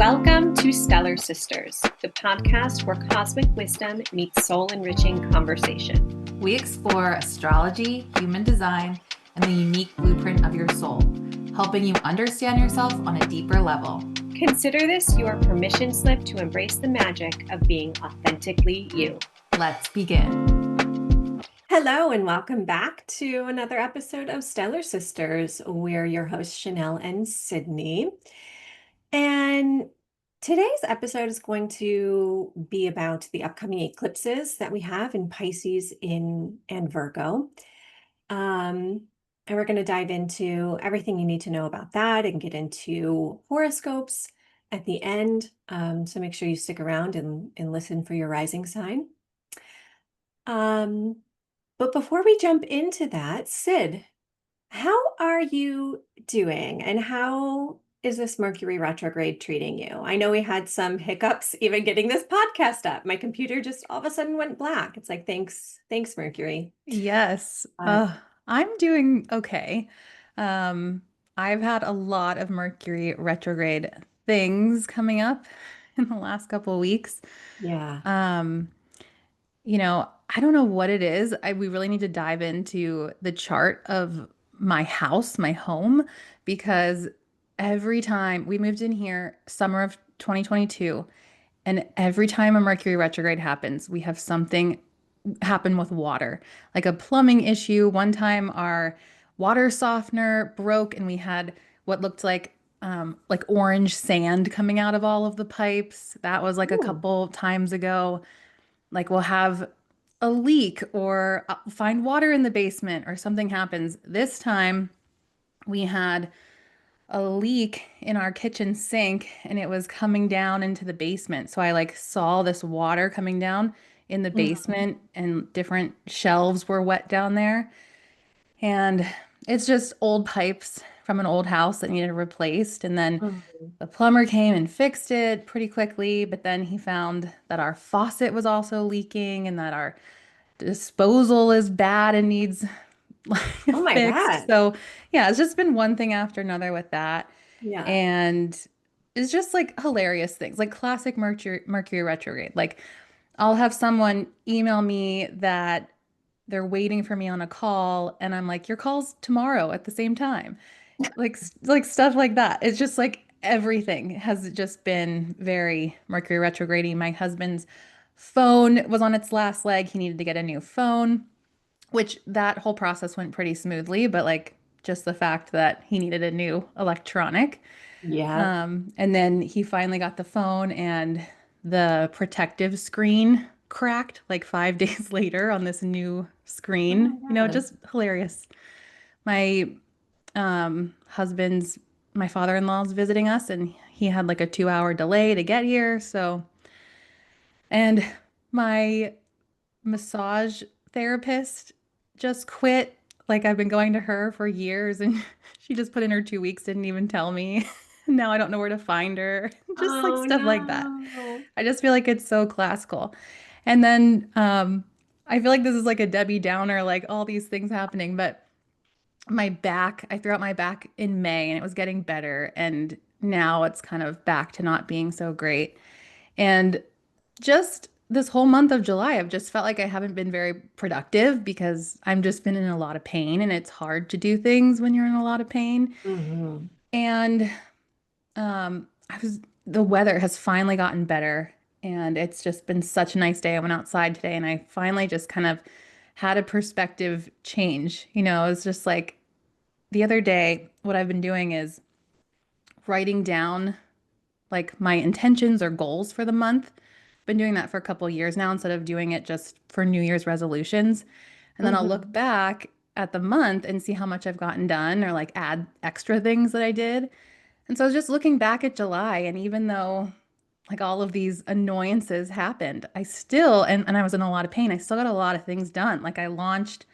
Welcome to Stellar Sisters, the podcast where cosmic wisdom meets soul-enriching conversation. We explore astrology, human design, and the unique blueprint of your soul, helping you understand yourself on a deeper level. Consider this your permission slip to embrace the magic of being authentically you. Let's begin. Hello, and welcome back to another episode of Stellar Sisters. We're your hosts, Chanel and Sydney. And today's episode is going to be about the upcoming eclipses that we have in Pisces and Virgo. And we're going to dive into everything you need to know about that and get into horoscopes at the end. So make sure you stick around and listen for your rising sign. But before we jump into that, Sid, how are you doing? And how is this Mercury retrograde treating you? I know we had some hiccups even getting this podcast up. My computer just all of a sudden went black. It's like, thanks, Mercury. Yes, I'm doing okay. I've had a lot of Mercury retrograde things coming up in the last couple of weeks. Yeah. I don't know what it is. We really need to dive into the chart of my house, my home, because every time we moved in here, summer of 2022, and every time a Mercury retrograde happens, we have something happen with water, like a plumbing issue. One time our water softener broke and we had what looked like orange sand coming out of all of the pipes. That was like a Ooh. couple times ago. Like we'll have a leak or find water in the basement or something happens. This time we had a leak in our kitchen sink and it was coming down into the basement. So I like saw this water coming down in the Mhm. basement and different shelves were wet down there. And it's just old pipes from an old house that needed replaced. And then Mhm. the plumber came and fixed it pretty quickly, but then he found that our faucet was also leaking and that our disposal is bad and needs like Oh my fixed. God. So yeah, it's just been one thing after another with that. Yeah. And it's just like hilarious things, like classic Mercury retrograde. Like I'll have someone email me that they're waiting for me on a call and I'm like, your call's tomorrow at the same time. Like stuff like that. It's just like everything has just been very Mercury retrograde. My husband's phone was on its last leg. He needed to get a new phone, which that whole process went pretty smoothly, but like just the fact that he needed a new electronic. Yeah. And then he finally got the phone and the protective screen cracked like 5 days later on this new Oh screen. my God. Just hilarious. My husband's, my father-in-law's visiting us and he had like a 2 hour delay to get here. So, and my massage therapist just quit. Like I've been going to her for years and she just put in her 2 weeks, didn't even tell me. Now I don't know where to find her. Just like Oh stuff like that. no. I just feel like it's so classical. And then I feel like this is like a Debbie Downer, like all these things happening, but my back, I threw out my back in May and it was getting better. And now it's kind of back to not being so great. And just this whole month of July, I've just felt like I haven't been very productive because I'm just been in a lot of pain and it's hard to do things when you're in a lot of pain. Hmm. And the weather has finally gotten better and it's just been such a nice day. I went outside today and I finally just kind of had a perspective change. It's just like the other day, what I've been doing is writing down like my intentions or goals for the month. Been doing that for a couple of years now instead of doing it just for New Year's resolutions. And then I'll look Hmm. back at the month and see how much I've gotten done or like add extra things that I did. And so I was just looking back at July, and even though like all of these annoyances happened, I still, and I was in a lot of pain, I still got a lot of things done. Like I launched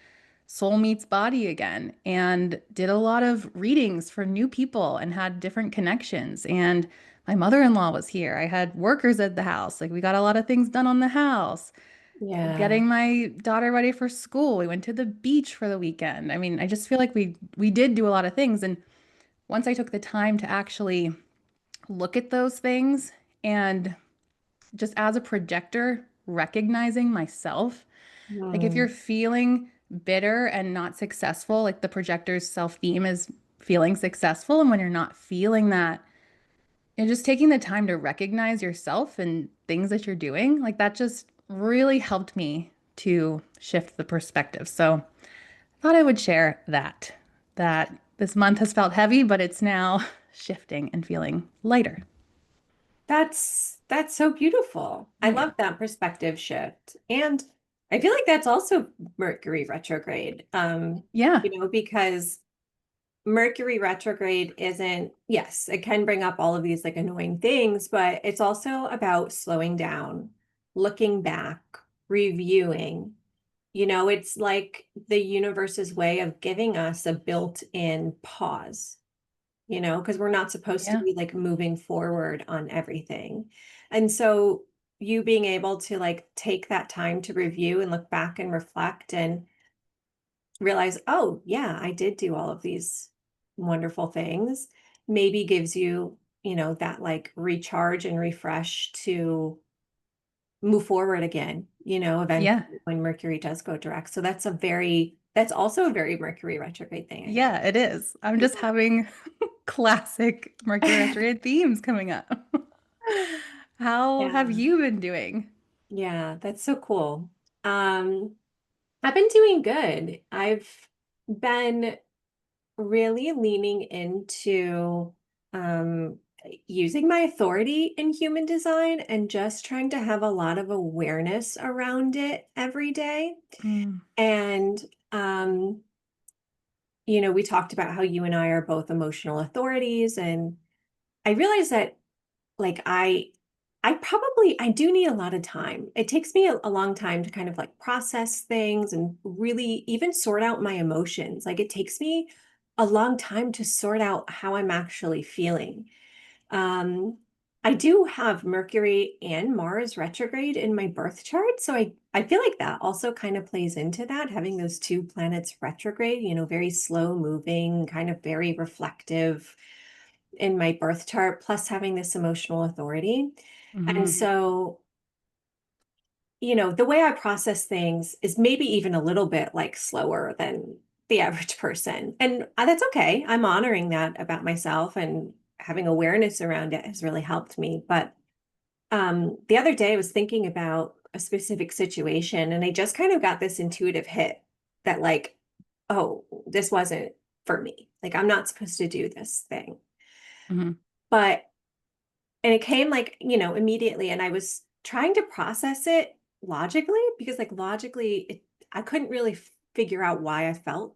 Soul Meets Body again and did a lot of readings for new people and had different connections. And my mother-in-law was here. I had workers at the house. Like we got a lot of things done on the house. Yeah. Getting my daughter ready for school. We went to the beach for the weekend. I mean, I just feel like we did do a lot of things. And once I took the time to actually look at those things and just as a projector, recognizing myself. Like if you're Mm. feeling bitter and not successful, like the projector's self-theme is feeling successful. And when you're not feeling that, and just taking the time to recognize yourself and things that you're doing, like that just really helped me to shift the perspective. So I thought I would share that this month has felt heavy, but it's now shifting and feeling lighter. That's so beautiful. I Yeah. love that perspective shift. And I feel like that's also Mercury retrograde. Yeah. Because Mercury retrograde isn't, yes, it can bring up all of these like annoying things, but it's also about slowing down, looking back, reviewing. It's like the universe's way of giving us a built-in pause, because we're not supposed to Yeah. be like moving forward on everything. And so you being able to like take that time to review and look back and reflect and realize, oh, yeah, I did do all of these wonderful things, maybe gives you, that like recharge and refresh to move forward again, Yeah. eventually when Mercury does go direct. So that's also a very Mercury retrograde thing, I think. Yeah, it is. I'm just Yeah. having classic Mercury retrograde themes coming up. How have Yeah. you been doing? Yeah, that's so cool. Um, I've been doing good. I've been really leaning into using my authority in human design and just trying to have a lot of awareness around it every day. Mm, And we talked about how you and I are both emotional authorities, and I realized that like I do need a lot of time. It takes me a long time to kind of like process things and really even sort out my emotions. Like it takes me a long time to sort out how I'm actually feeling. Um, I do have Mercury and Mars retrograde in my birth chart, so I feel like that also kind of plays into that, having those two planets retrograde, very slow moving, kind of very reflective in my birth chart, plus having this emotional authority. And hmm. so, the way I process things is maybe even a little bit like slower than the average person. And that's okay. I'm honoring that about myself, and having awareness around it has really helped me. But the other day I was thinking about a specific situation, and I just kind of got this intuitive hit that like, oh, this wasn't for me. Like I'm not supposed to do this thing. Hmm. But And it came like, immediately. And I was trying to process it logically because, like, logically, I couldn't really figure out why I felt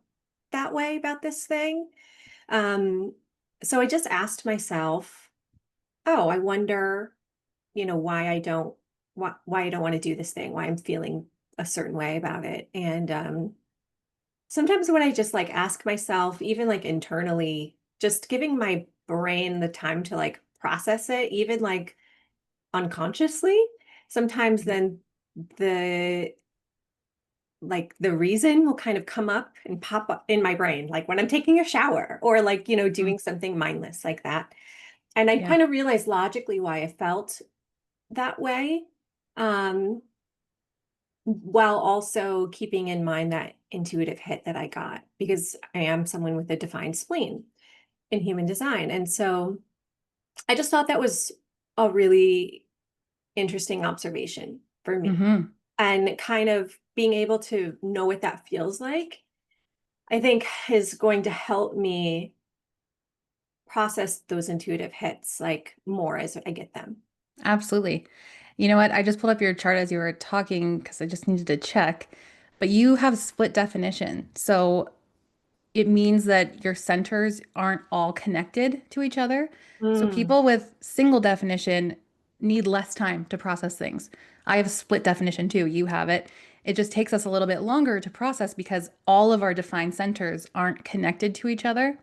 that way about this thing. Um, so I just asked myself, oh, I wonder, why I don't want to do this thing, why I'm feeling a certain way about it. And sometimes when I just like ask myself, even like internally, just giving my brain the time to like process it, even like unconsciously, sometimes then the the reason will kind of come up and pop up in my brain, like when I'm taking a shower or like, Mm, doing something mindless like that. And I yeah. kind of realized logically why I felt that way, um, while also keeping in mind that intuitive hit that I got because I am someone with a defined spleen in human design. And so I just thought that was a really interesting observation for me. Hmm. And kind of being able to know what that feels like, I think is going to help me process those intuitive hits like more as I get them. Absolutely. You know what? I just pulled up your chart as you were talking because I just needed to check. But you have split definition. So it means that your centers aren't all connected to each other. So Mm, people with single definition need less time to process things. I have split definition too. You have it. It just takes us a little bit longer to process because all of our defined centers aren't connected to each other.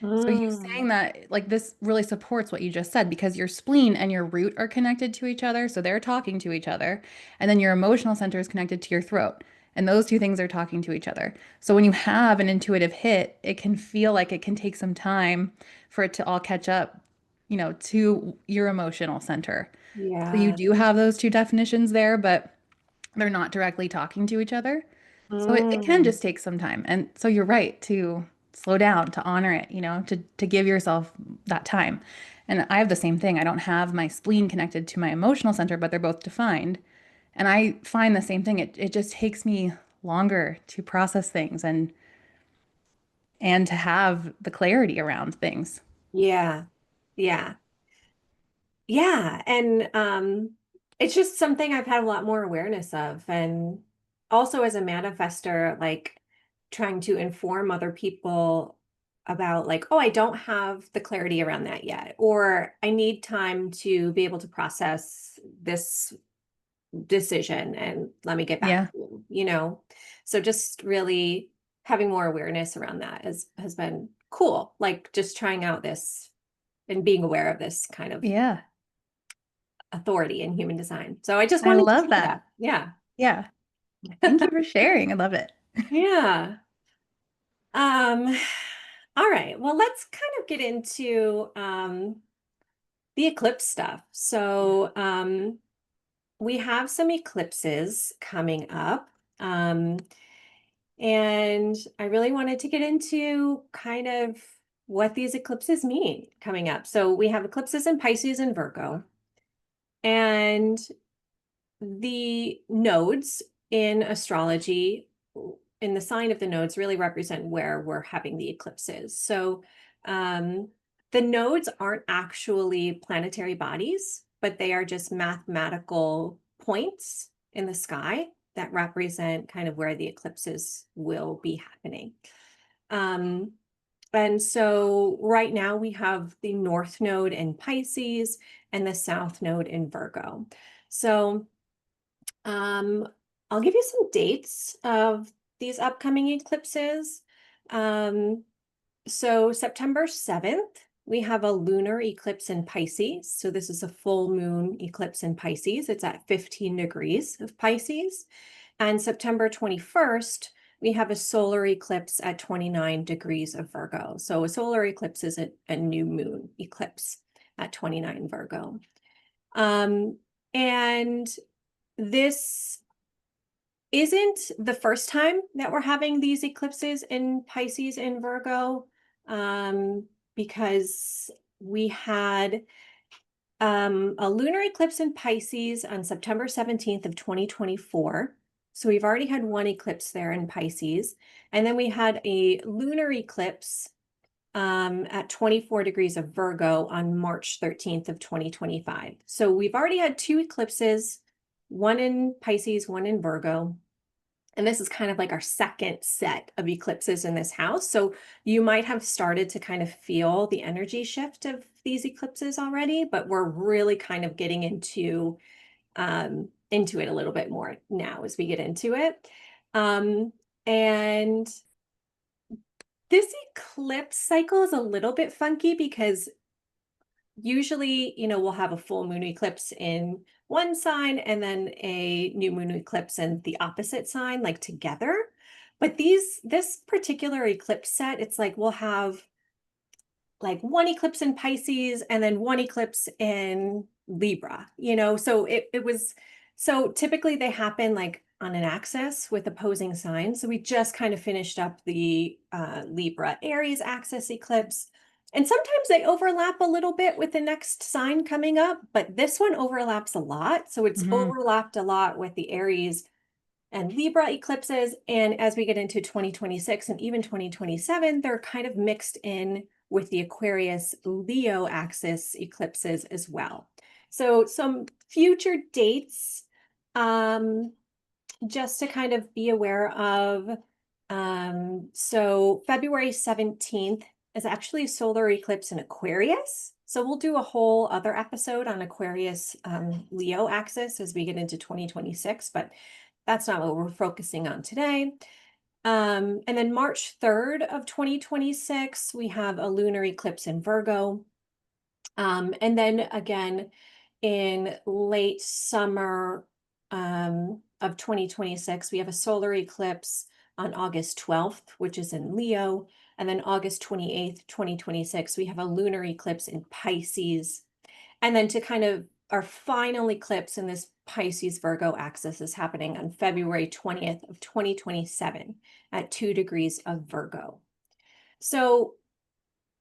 So you mm, saying that, like, this really supports what you just said because your spleen and your root are connected to each other, so they're talking to each other, and then your emotional center is connected to your throat, and those two things are talking to each other. So when you have an intuitive hit, it can feel like it can take some time for it to all catch up, to your emotional center. So you Yeah. do have those two definitions there, but they're not directly talking to each other. So it can Mm. just take some time. And so you're right to slow down, to honor it, to give yourself that time. And I have the same thing. I don't have my spleen connected to my emotional center, but they're both defined. And I find the same thing. It just takes me longer to process things and to have the clarity around things. Yeah. Yeah. Yeah. And it's just something I've had a lot more awareness of. And also as a manifester, like trying to inform other people about like, oh, I don't have the clarity around that yet, or I need time to be able to process this decision and let me get back Yeah. to you, you know? So just really having more awareness around that has been cool. Like just trying out this and being aware of this kind of Yeah. authority in human design. So I just I wanted to love share that. that. Yeah. Yeah. Thank you for sharing. I love it. Yeah. Um, all right. Well, let's kind of get into the eclipse stuff. Yeah. So we have some eclipses coming up. Um, and I really wanted to get into kind of what these eclipses mean coming up. So we have eclipses in Pisces and Virgo. And the nodes in astrology, in the sign of the nodes, really represent where we're having the eclipses. So um, the nodes aren't actually planetary bodies, but they are just mathematical points in the sky that represent kind of where the eclipses will be happening. Um, and so right now we have the North Node in Pisces and the South Node in Virgo. So um, I'll give you some dates of these upcoming eclipses. Um, so September 7th, we have a lunar eclipse in Pisces. So this is a full moon eclipse in Pisces. It's at 15 degrees of Pisces. And September 21st, we have a solar eclipse at 29 degrees of Virgo. So a solar eclipse is a new moon eclipse at 29 Virgo. And this isn't the first time that we're having these eclipses in Pisces and Virgo, because we had a lunar eclipse in Pisces on September 17th of 2024. So we've already had one eclipse there in Pisces. And then we had a lunar eclipse at 24 degrees of Virgo on March 13th of 2025. So we've already had two eclipses, one in Pisces, one in Virgo. And this is kind of like our second set of eclipses in this house. So you might have started to kind of feel the energy shift of these eclipses already, but we're really kind of getting into it a little bit more now as we get into it. And this eclipse cycle is a little bit funky because usually, we'll have a full moon eclipse in one sign and then a new moon eclipse in the opposite sign, like together. But this particular eclipse set, it's like we'll have like one eclipse in Pisces and then one eclipse in Libra, so so typically they happen like on an axis with opposing signs. So we just kind of finished up the Libra Aries axis eclipse. And sometimes they overlap a little bit with the next sign coming up, but this one overlaps a lot. So it's Hmm. overlapped a lot with the Aries and Libra eclipses. And as we get into 2026 and even 2027, they're kind of mixed in with the Aquarius Leo axis eclipses as well. So some future dates, um, just to kind of be aware of. So February 17th is actually a solar eclipse in Aquarius. So we'll do a whole other episode on Aquarius Leo axis as we get into 2026, but that's not what we're focusing on today. And then March 3rd of 2026, we have a lunar eclipse in Virgo. And then again, in late summer of 2026, we have a solar eclipse on August 12th, which is in Leo. And then August 28th, 2026, we have a lunar eclipse in Pisces. And then to kind of our final eclipse in this Pisces Virgo axis is happening on February 20th of 2027 at 2 degrees of Virgo. So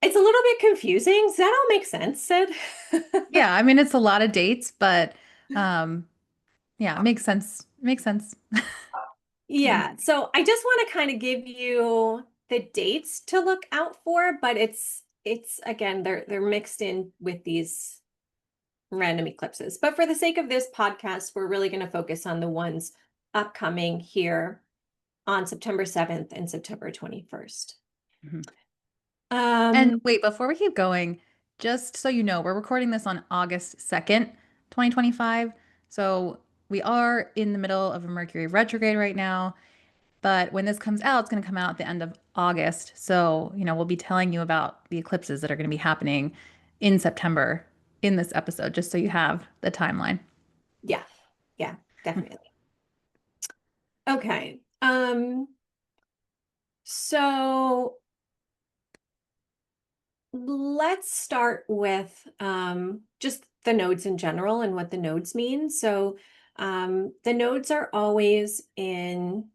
it's a little bit confusing. Does that all make sense, Sid? Yeah, I mean it's a lot of dates, but um yeah, it makes sense. Makes sense. Yeah, so I just want to kind of give you the dates to look out for, but it's again they're mixed in with these random eclipses. But for the sake of this podcast, we're really going to focus on the ones upcoming here on September 7th and September 21st. Mhm. And Um, wait, before we keep going, just so you know, we're recording this on August 2nd, 2025. So we are in the middle of a Mercury retrograde right now. But when this comes out, it's going to come out at the end of August. So, we'll be telling you about the eclipses that are going to be happening in September in this episode, just so you have the timeline. yeah, yeah, definitely. Okay. So let's start with just the nodes in general and what the nodes mean. So the nodes are always in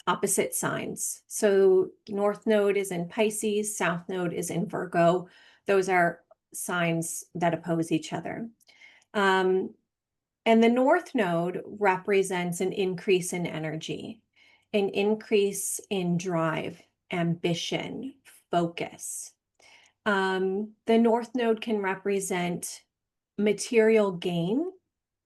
opposite signs. So North Node is in Pisces, South Node is in Virgo. Those are signs that oppose each other. Um, and the North Node represents an increase in energy, an increase in drive, ambition, focus. The North Node can represent material gain,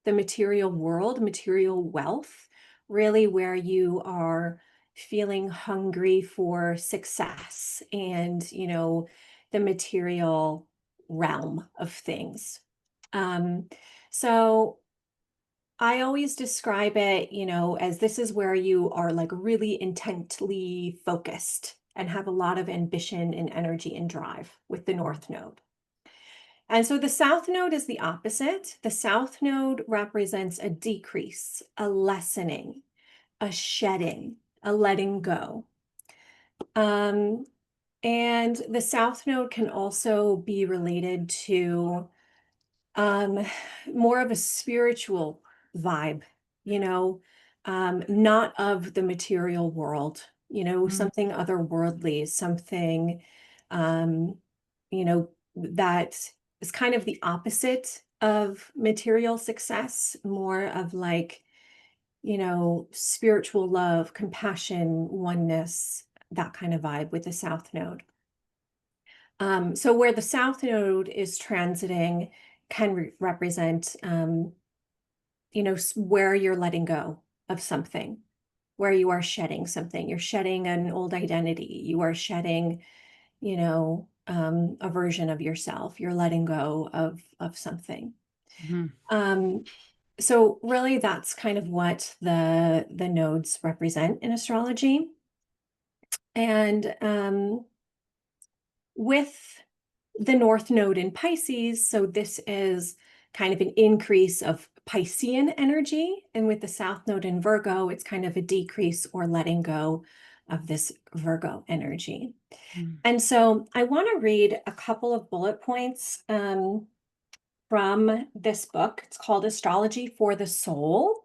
the material world, material wealth, really where you are feeling hungry for success and, the material realm of things. Um, so I always describe it, as this is where you are like really intently focused and have a lot of ambition and energy and drive with the North Node. And so the South Node is the opposite. The South Node represents a decrease, a lessening, a shedding, a letting go. Um, and the South Node can also be related to um, more of a spiritual vibe, you know, not of the material world, Mm, something otherworldly, something, um, that is kind of the opposite of material success, more of like, spiritual love, compassion, oneness, that kind of vibe with the South Node. So where the South Node is transiting can represent, where you're letting go of something, where you are shedding something. You're shedding an old identity. You are shedding, a version of yourself. You're letting go of something. mhm, Um, so really, that's kind of what the nodes represent in astrology. And with the North Node in Pisces, so this is kind of an increase of Piscean energy. And with the South Node in Virgo, it's kind of a decrease or letting go of this Virgo energy. mm, And so I want to read a couple of bullet points from this book. It's called Astrology for the Soul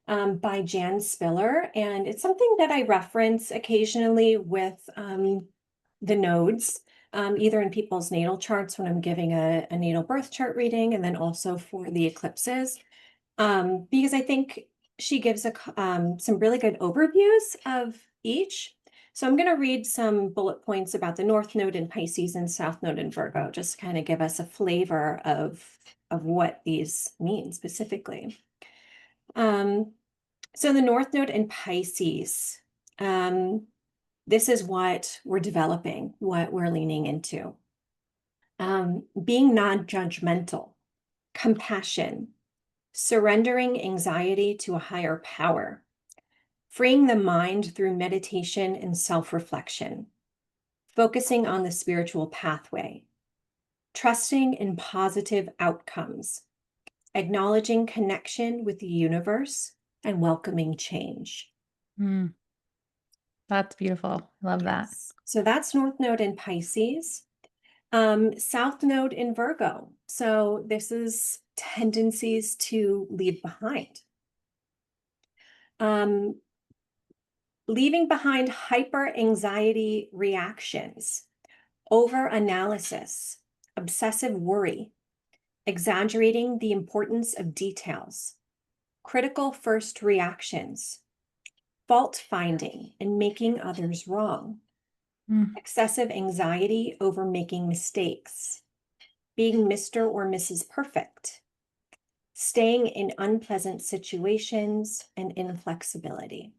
by Jan Spiller. And it's something that I reference occasionally with the nodes, either in people's natal charts when I'm giving a natal birth chart reading, and then also for the eclipses, because I think she gives some really good overviews of each. So I'm going to read some bullet points about the North Node in Pisces and South Node in Virgo, just to kind of give us a flavor of what these mean specifically. Um, so the North Node in Pisces, this is what we're developing, what we're leaning into. Being non-judgmental, compassion, surrendering anxiety to a higher power, freeing the mind through meditation and self-reflection, focusing on the spiritual pathway, trusting in positive outcomes, acknowledging connection with the universe, and welcoming change. mm. That's beautiful. I love that. Yes. So that's North Node in Pisces. South Node in Virgo. So this is tendencies to leave behind. Um, Leaving behind hyper anxiety reactions, over analysis, obsessive worry, exaggerating the importance of details, critical first reactions, fault finding and making others wrong, Mm, excessive anxiety over making mistakes, being Mr. or Mrs. Perfect, staying in unpleasant situations, and inflexibility.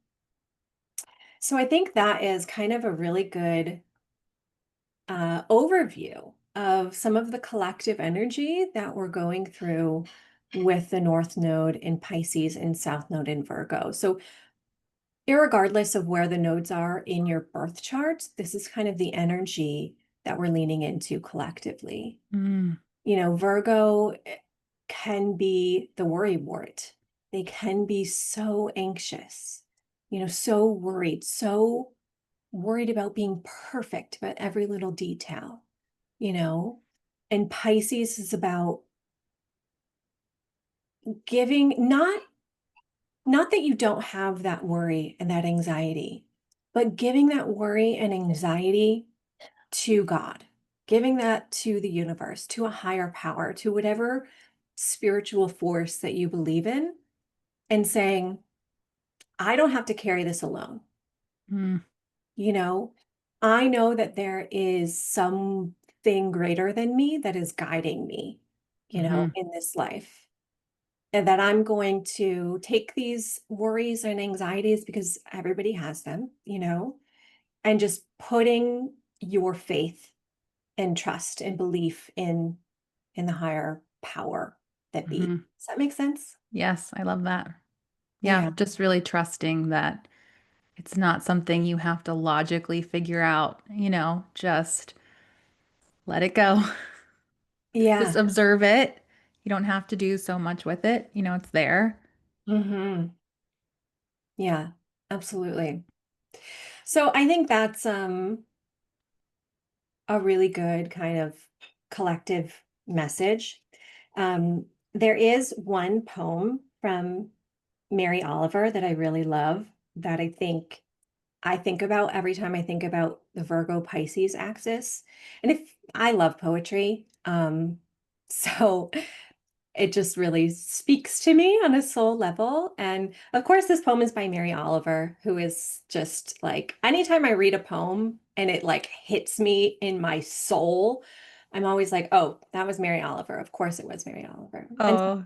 So I think that is kind of a really good overview of some of the collective energy that we're going through with the North Node in Pisces and South Node in Virgo. So irregardless of where the nodes are in your birth chart, this is kind of the energy that we're leaning into collectively. mm, Virgo can be the worry wart. They can be so anxious, so worried about being perfect about every little detail, you know? And Pisces is about giving, not that you don't have that worry and that anxiety, but giving that worry and anxiety to God, giving that to the universe, to a higher power, to whatever spiritual force that you believe in, and saying, I don't have to carry this alone. mm, You know, I know that there is something greater than me that is guiding me, mhm, in this life. And that I'm going to take these worries and anxieties because everybody has them, and just putting your faith and trust and belief in the higher power that be. mhm. Does that make sense? Yes, I love that. Yeah, Yeah. just really trusting that it's not something you have to logically figure out, just let it go. Just Yeah. observe it. You don't have to do so much with it. It's there. Hmm. Yeah, absolutely. So I think that's a really good kind of collective message. Um, there is one poem from Mary Oliver that I really love that I think about every time I think about the Virgo Pisces axis. And if I love poetry, so it just really speaks to me on a soul level. And of course, this poem is by Mary Oliver, who is just like anytime I read a poem and it like hits me in my soul, I'm always like, oh, that was Mary Oliver. Of course, it was Mary Oliver. And Oh,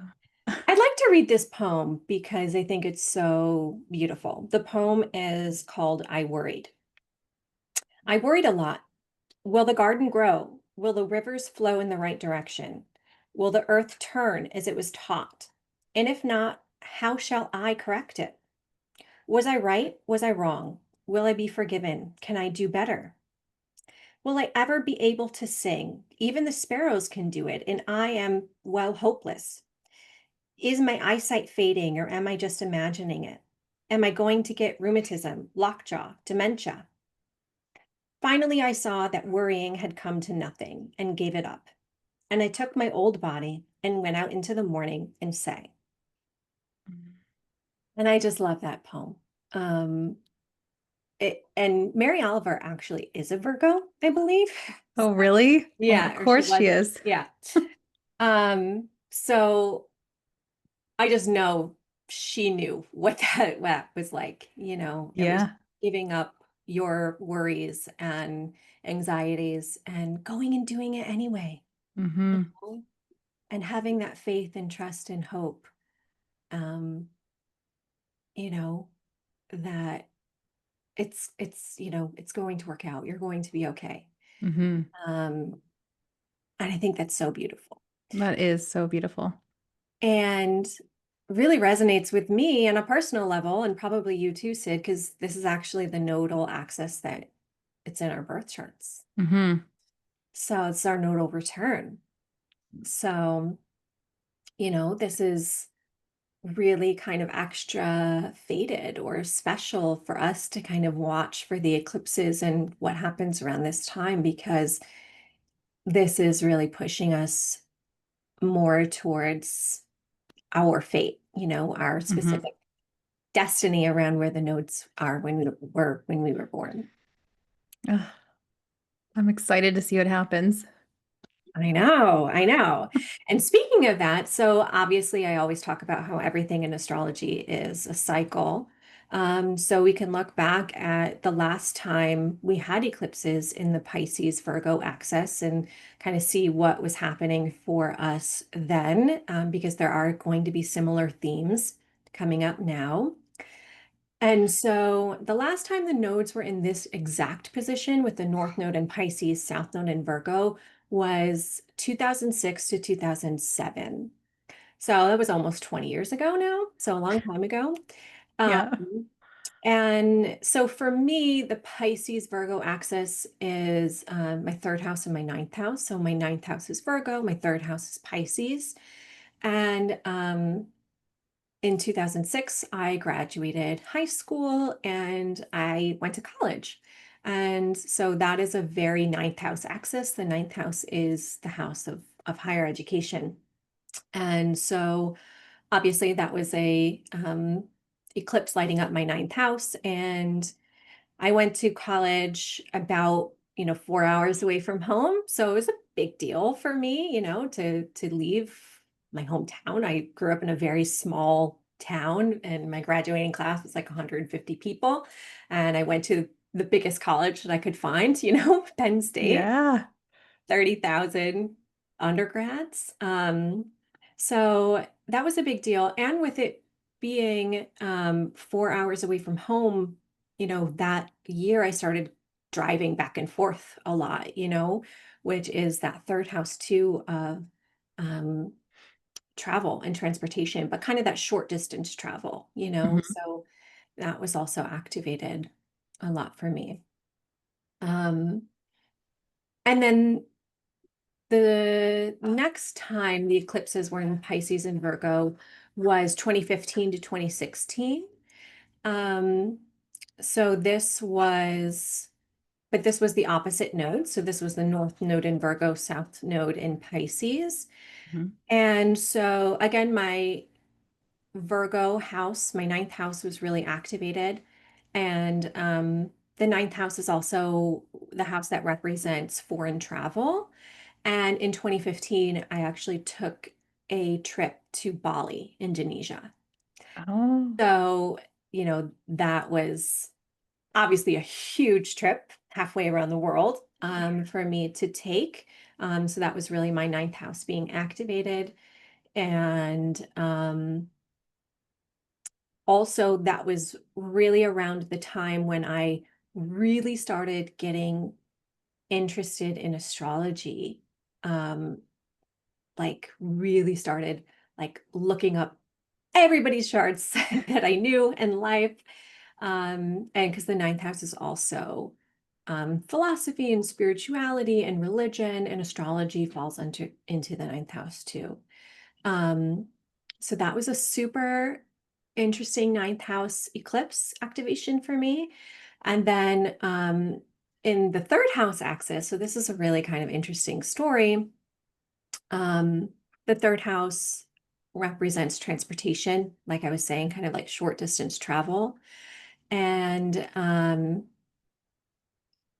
I'd like to read this poem because I think it's so beautiful. The poem is called I Worried. I worried a lot. Will the garden grow? Will the rivers flow in the right direction? Will the earth turn as it was taught? And if not, how shall I correct it? Was I right? Was I wrong? Will I be forgiven? Can I do better? Will I ever be able to sing? Even the sparrows can do it, and I am, well, hopeless. Is my eyesight fading, or am I just imagining it? Am I going to get rheumatism, lockjaw, dementia? Finally, I saw that worrying had come to nothing and gave it up. And I took my old body and went out into the morning and sang. And I just love that poem. Um, and Mary Oliver actually is a Virgo, I believe. oh, really? Well, of Yeah, or she course she was. is. Yeah. So I just know she knew what that was like, it was Yeah. giving up your worries and anxieties and going and doing it anyway, you Hmm. know, and having that faith and trust and hope, um, you know, that it's going to work out. You're going to be okay. Hmm. Um, and I think that's so beautiful. That is so beautiful. And really resonates with me on a personal level, and probably you too, Sid, because this is actually the nodal axis that it's in our birth charts. Hmm. So it's our nodal return. So, this is really kind of extra fated or special for us to kind of watch for the eclipses and what happens around this time because this is really pushing us more towards our fate, our Hmm. specific destiny around where the nodes are when we were born. I'm excited to see what happens. I know, I know. And speaking of that, so obviously I always talk about how everything in astrology is a cycle. So we can look back at the last time we had eclipses in the Pisces Virgo axis and kind of see what was happening for us then, because there are going to be similar themes coming up now. And so the last time the nodes were in this exact position with the North Node in Pisces, South Node in Virgo was 2006 to 2007. So that was almost 20 years ago now, so a long time ago. Um, Yeah. and so for me, the Pisces Virgo axis is my third house and my ninth house. So my ninth house is Virgo, my third house is Pisces. And in 2006, I graduated high school and I went to college. And so that is a very ninth house axis. The ninth house is the house of higher education. And so obviously that was a eclipse lighting up my ninth house. And I went to college about, 4 hours away from home. So it was a big deal for me, to leave my hometown. I grew up in a very small town and my graduating class was like 150 people. And I went to the biggest college that I could find, Penn State. Yeah. 30,000 undergrads. So that was a big deal. And with it being 4 hours away from home, that year I started driving back and forth a lot, which is that third house too of um, travel and transportation, but kind of that short distance travel, Mhm. so that was also activated a lot for me. Um, and then the next time the eclipses were in Pisces and Virgo was 2015 to 2016. Um, so this was the opposite node. So this was the North Node in Virgo, South Node in Pisces. Mhm. And so again, my Virgo house, my ninth house was really activated. And the ninth house is also the house that represents foreign travel. And in 2015, I actually took a trip to Bali, Indonesia. Oh, So, that was obviously a huge trip halfway around the world for me to take. So that was really my ninth house being activated. And also, that was really around the time when I really started getting interested in astrology. Um, like really started like looking up everybody's charts that I knew in life. And because the ninth house is also philosophy and spirituality and religion, and astrology falls into the ninth house too. Um, so that was a super interesting ninth house eclipse activation for me. And then in the third house axis, so this is a really kind of interesting story. Um, the third house represents transportation, like I was saying, kind of like short distance travel. And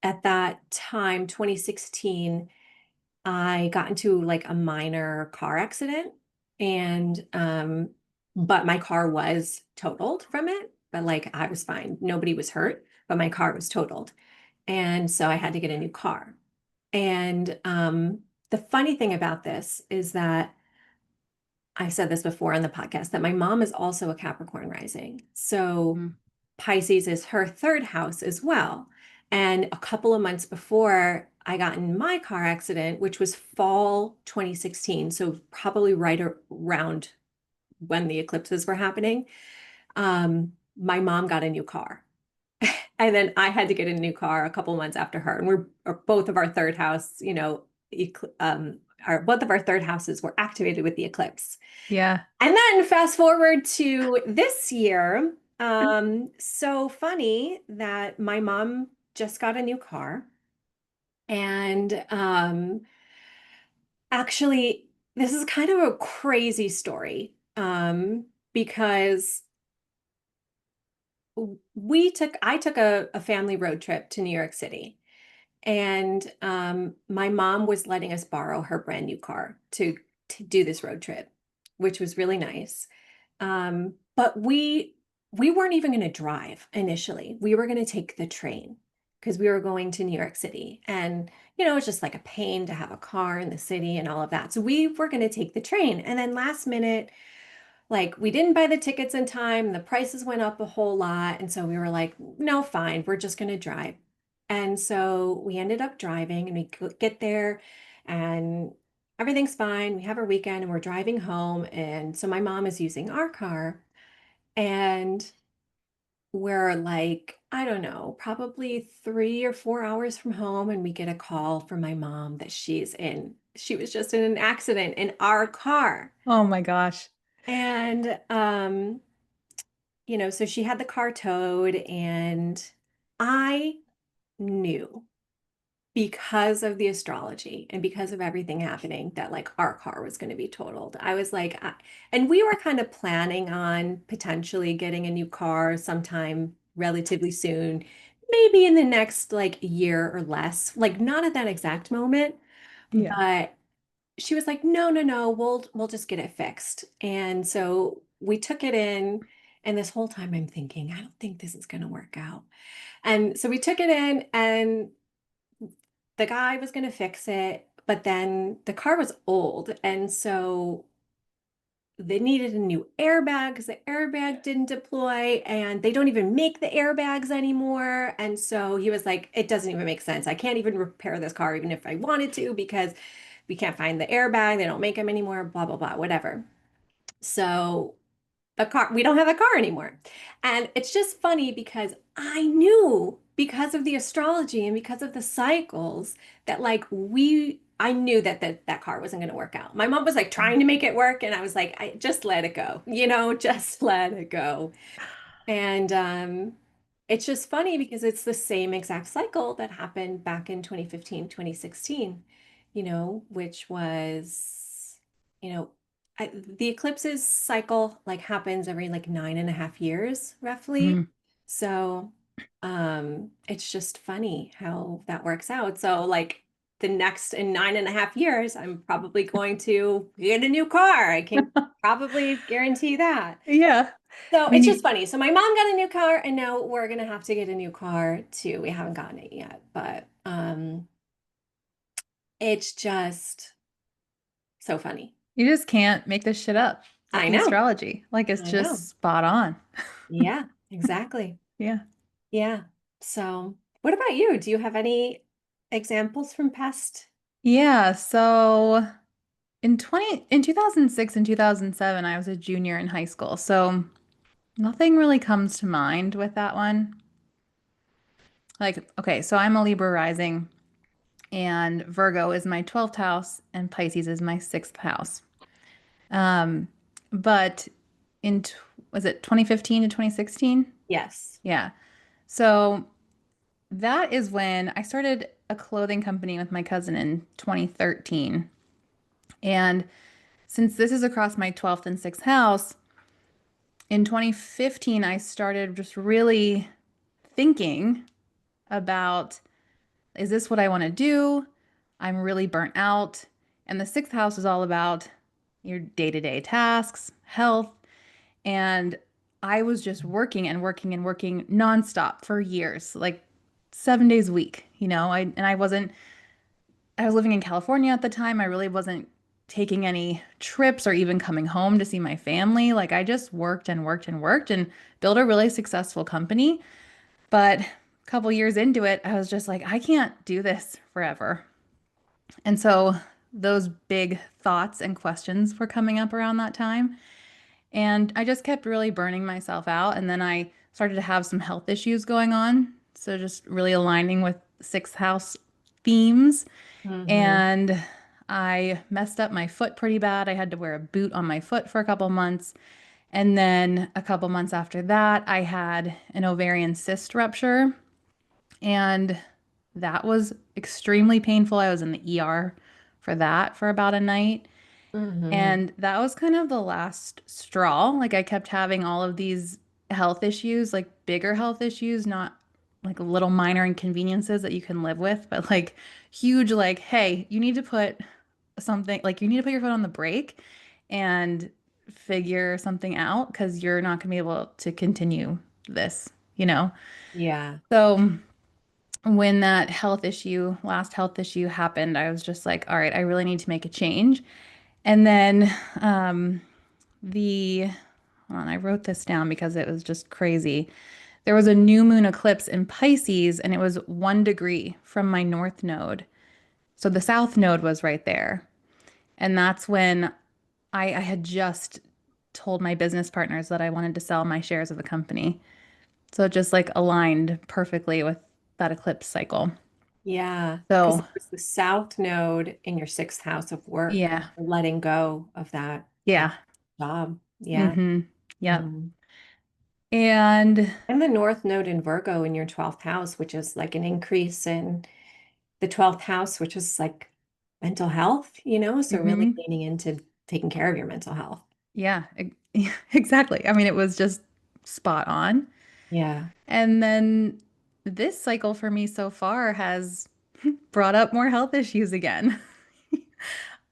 at that time, 2016, I got into like a minor car accident and but my car was totaled from it, but like I was fine. Nobody was hurt, but my car was totaled. And so I had to get a new car. And the funny thing about this is that I said this before on the podcast that my mom is also a Capricorn rising. So mm. Pisces is her third house as well. And a couple of months before I got in my car accident, which was fall 2016, so probably right around when the eclipses were happening, my mom got a new car. And then I had to get a new car a couple months after her. And we're both of our third house, both of our third houses were activated with the eclipse. Yeah. And then fast forward to this year. So funny that my mom just got a new car. And actually, this is kind of a crazy story because I took a family road trip to New York City. And my mom was letting us borrow her brand new car to do this road trip, which was really nice. But we weren't even going to drive initially. We were going to take the train because we were going to New York City. And, it's just like a pain to have a car in the city and all of that. So we were going to take the train. And then last minute, like we didn't buy the tickets in time, the prices went up a whole lot. And so we were like, no, fine, we're just going to drive. And so we ended up driving and get there and everything's fine. We have our weekend and we're driving home. And so my mom is using our car and we're like, I don't know, probably 3 or 4 hours from home. And we get a call from my mom that she was just in an accident in our car. Oh my gosh. And so she had the car towed, and I knew because of the astrology and because of everything happening that like our car was going to be totaled. I was like, and we were kind of planning on potentially getting a new car sometime relatively soon, maybe in the next like year or less, like not at that exact moment, Yeah. but she was like, no, no, no, we'll just get it fixed. And so we took it in, and this whole time I'm thinking, I don't think this is going to work out. And so we took it in, and the guy was going to fix it, but then the car was old, and so they needed a new airbag because the airbag didn't deploy, and they don't even make the airbags anymore. And so he was like, it doesn't even make sense. I can't even repair this car even if I wanted to because we can't find the airbag. They don't make them anymore, blah, blah, blah, whatever. So we don't have a car anymore. And it's just funny because I knew because of the astrology and because of the cycles that like I knew that car wasn't going to work out. My mom was like trying to make it work, and I was like, I just let it go, just let it go. And it's just funny because it's the same exact cycle that happened back in 2015, 2016, which was, you know, the eclipses cycle like happens every like 9.5 years, roughly. Mhm. So it's just funny how that works out. So like the next in 9.5 years, I'm probably going to get a new car. I can probably guarantee that. Yeah. So I mean, it's just funny. So my mom got a new car, and now we're gonna have to get a new car too. We haven't gotten it yet, but it's just so funny. you just can't make this shit up. Like I the know. astrology. Like it's I know. just spot on. Yeah, exactly. Yeah. Yeah. So what about you? Do you have any examples from past? Yeah. So in 2006 and 2007, I was a junior in high school. So nothing really comes to mind with that one. Like, okay, so I'm a Libra rising, and Virgo is my 12th house, and Pisces is my sixth house. Um, but in, was it 2015 to 2016? Yes. Yeah. So that is when I started a clothing company with my cousin in 2013. And since this is across my 12th and 6th house, in 2015, I started just really thinking about, is this what I want to do? I'm really burnt out. And the 6th house is all about your day-to-day tasks, health. And I was just working and working and working nonstop for years, like 7 days a week, I was living in California at the time. I really wasn't taking any trips or even coming home to see my family. Like I just worked and worked and worked and built a really successful company. But a couple years into it, I was just like, I can't do this forever. And so those big thoughts and questions were coming up around that time. And I just kept really burning myself out. And then I started to have some health issues going on. So just really aligning with sixth house themes. Hmm. And I messed up my foot pretty bad. I had to wear a boot on my foot for a couple months. And then a couple months after that, I had an ovarian cyst rupture. And that was extremely painful. I was in the ER for that for about a night. Hmm. And that was kind of the last straw. Like I kept having all of these health issues, like bigger health issues, not like little minor inconveniences that you can live with, but like huge, like, hey, you need to put something, like you need to put your foot on the brake and figure something out because you're not going to be able to continue this, you know? Yeah. So when that last health issue happened, I was just like, all right, I really need to make a change. And then the, hold on, I wrote this down because it was just crazy. There was a new moon eclipse in Pisces, and it was 1 degree from my north node. So the south node was right there. And that's when I had just told my business partners that I wanted to sell my shares of the company. So it just like aligned perfectly with that eclipse cycle. Yeah. Because So it was the South Node in your sixth house of work, yeah, letting go of that yeah. job. Yeah. Mm-hmm. Yep. Hmm. And And the North Node in Virgo in your 12th house, which is like an increase in the 12th house, which is like mental health, so really mm-hmm. leaning into taking care of your mental health. Yeah, exactly. I mean, it was just spot on. Yeah. And then this cycle for me so far has brought up more health issues again.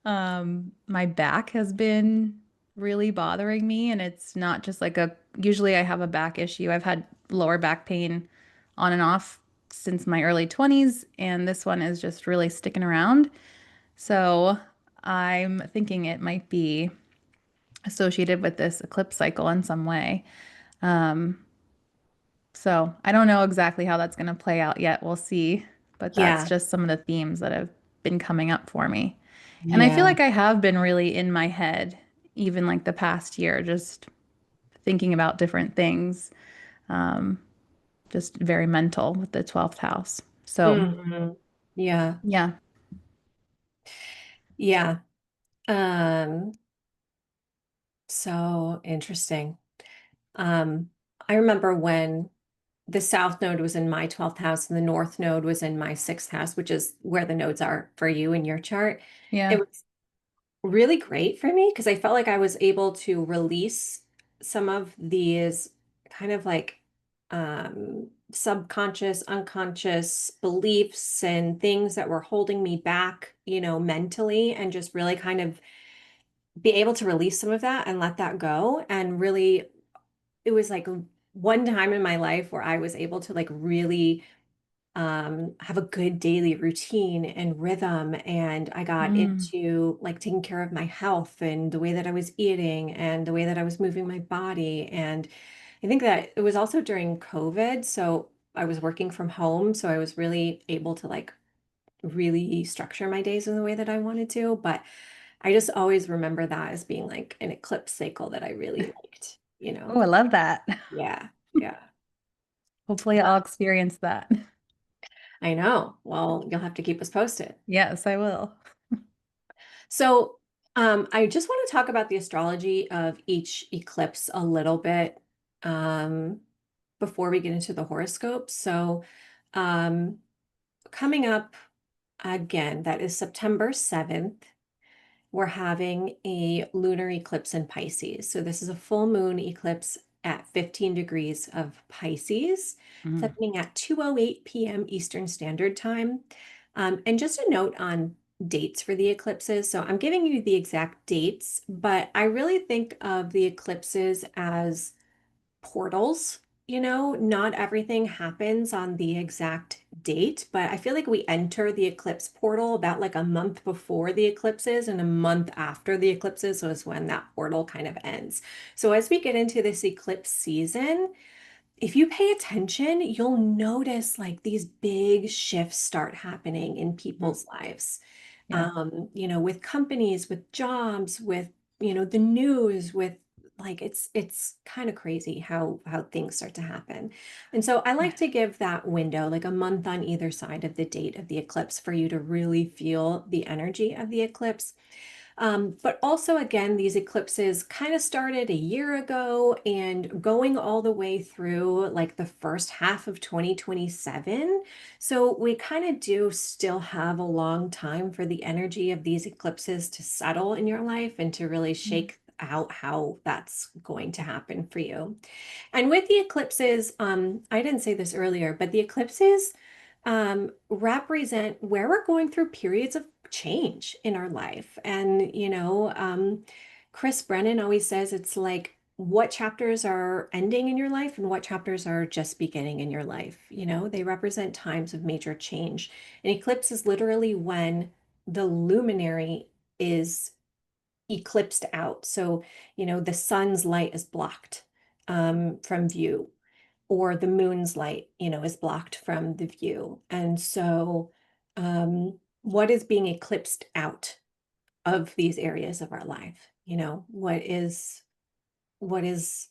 My back has been really bothering me, and it's not just like usually I have a back issue. I've had lower back pain on and off since my early 20s, and this one is just really sticking around. So I'm thinking it might be associated with this eclipse cycle in some way. Um, so I don't know exactly how that's going to play out yet. We'll see. But that's Yeah. just some of the themes that have been coming up for me. And I feel Yeah. like I have been really in my head, even like the past year, just thinking about different things, um, just very mental with the 12th house. So, Hmm. Yeah. yeah. Yeah. Um, so interesting. Um, I remember when the South Node was in my 12th house and the North Node was in my sixth house, which is where the nodes are for you in your chart. It Yeah. was really great for me because I felt like I was able to release some of these kind of like subconscious, unconscious beliefs and things that were holding me back, mentally, and just really kind of be able to release some of that and let that go. And really, it was like one time in my life where I was able to like really have a good daily routine and rhythm. And I got Mm, into like taking care of my health and the way that I was eating and the way that I was moving my body. And I think that it was also during COVID. So I was working from home. So I was really able to like really structure my days in the way that I wanted to. But I just always remember that as being like an eclipse cycle that I really liked. oh, I love that. Yeah. Yeah. Hopefully, I'll experience that. I know. Well, you'll have to keep us posted. Yes, I will. So, I just want to talk about the astrology of each eclipse a little bit um, before we get into the horoscopes. So, um, coming up again, that is September 7th. We're having a lunar eclipse in Pisces. So this is a full moon eclipse at 15 degrees of Pisces. It's Mm, happening at 2:08 p.m. Eastern Standard Time. And just a note on dates for the eclipses. So I'm giving you the exact dates, but I really think of the eclipses as portals. Not everything happens on the exact date, but I feel like we enter the eclipse portal about like a month before the eclipses and a month after the eclipses is when that portal kind of ends. So as we get into this eclipse season, if you pay attention, you'll notice like these big shifts start happening in mm, people's lives. yeah. With companies, with jobs, with, the news, with like it's kind of crazy how things start to happen. And so I like to give that window, like a month on either side of the date of the eclipse, for you to really feel the energy of the eclipse. But also, again, these eclipses kind of started a year ago and going all the way through like the first half of 2027. So we kind of do still have a long time for the energy of these eclipses to settle in your life and to really shake out how that's going to happen for you. And with the eclipses, I didn't say this earlier, but the eclipses represent where we're going through periods of change in our life. And, Chris Brennan always says it's like what chapters are ending in your life and what chapters are just beginning in your life. They represent times of major change. An eclipse is literally when the luminary is eclipsed out. So, the sun's light is blocked from view, or the moon's light, is blocked from the view. And so, what is being eclipsed out of these areas of our life? What is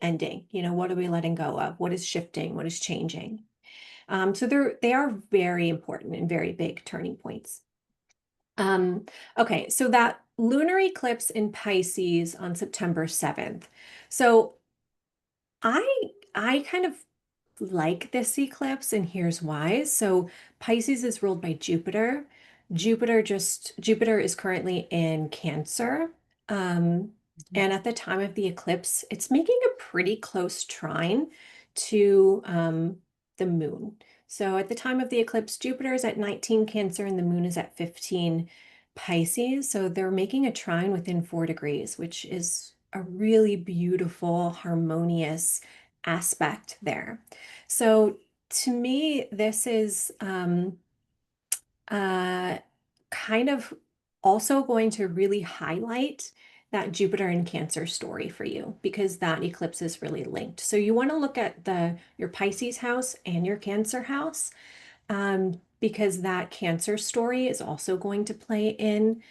ending? What are we letting go of? What is shifting? What is changing? So they are very important and very big turning points. Um, okay, so that lunar eclipse in Pisces on September 7th. So I I kind of like this eclipse, and here's why. So Pisces is ruled by Jupiter. Jupiter is currently in Cancer. Um, and at the time of the eclipse, it's making a pretty close trine to the moon. So at the time of the eclipse, Jupiter is at 19 Cancer and the moon is at 15 Pisces. So they're making a trine within 4 degrees, which is a really beautiful, harmonious aspect there. So to me, this is uh, kind of also going to really highlight that Jupiter and Cancer story for you, because that eclipse is really linked. So you want to look at your Pisces house and your Cancer house, because that Cancer story is also going to play in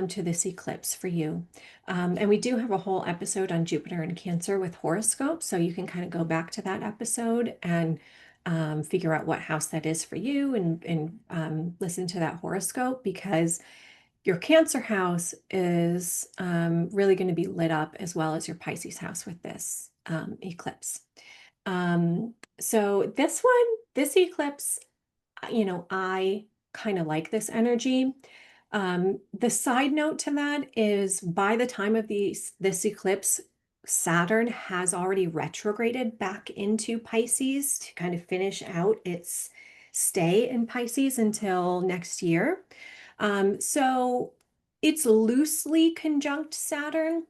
to this eclipse for you. And we do have a whole episode on Jupiter and Cancer with horoscopes, so you can kind of go back to that episode and figure out what house that is for you, and listen to that horoscope, because your Cancer house is really going to be lit up, as well as your Pisces house, with this eclipse. So this eclipse, I kind of like this energy. The side note to that is, by the time of this eclipse, Saturn has already retrograded back into Pisces to kind of finish out its stay in Pisces until next year. So it's loosely conjunct Saturn,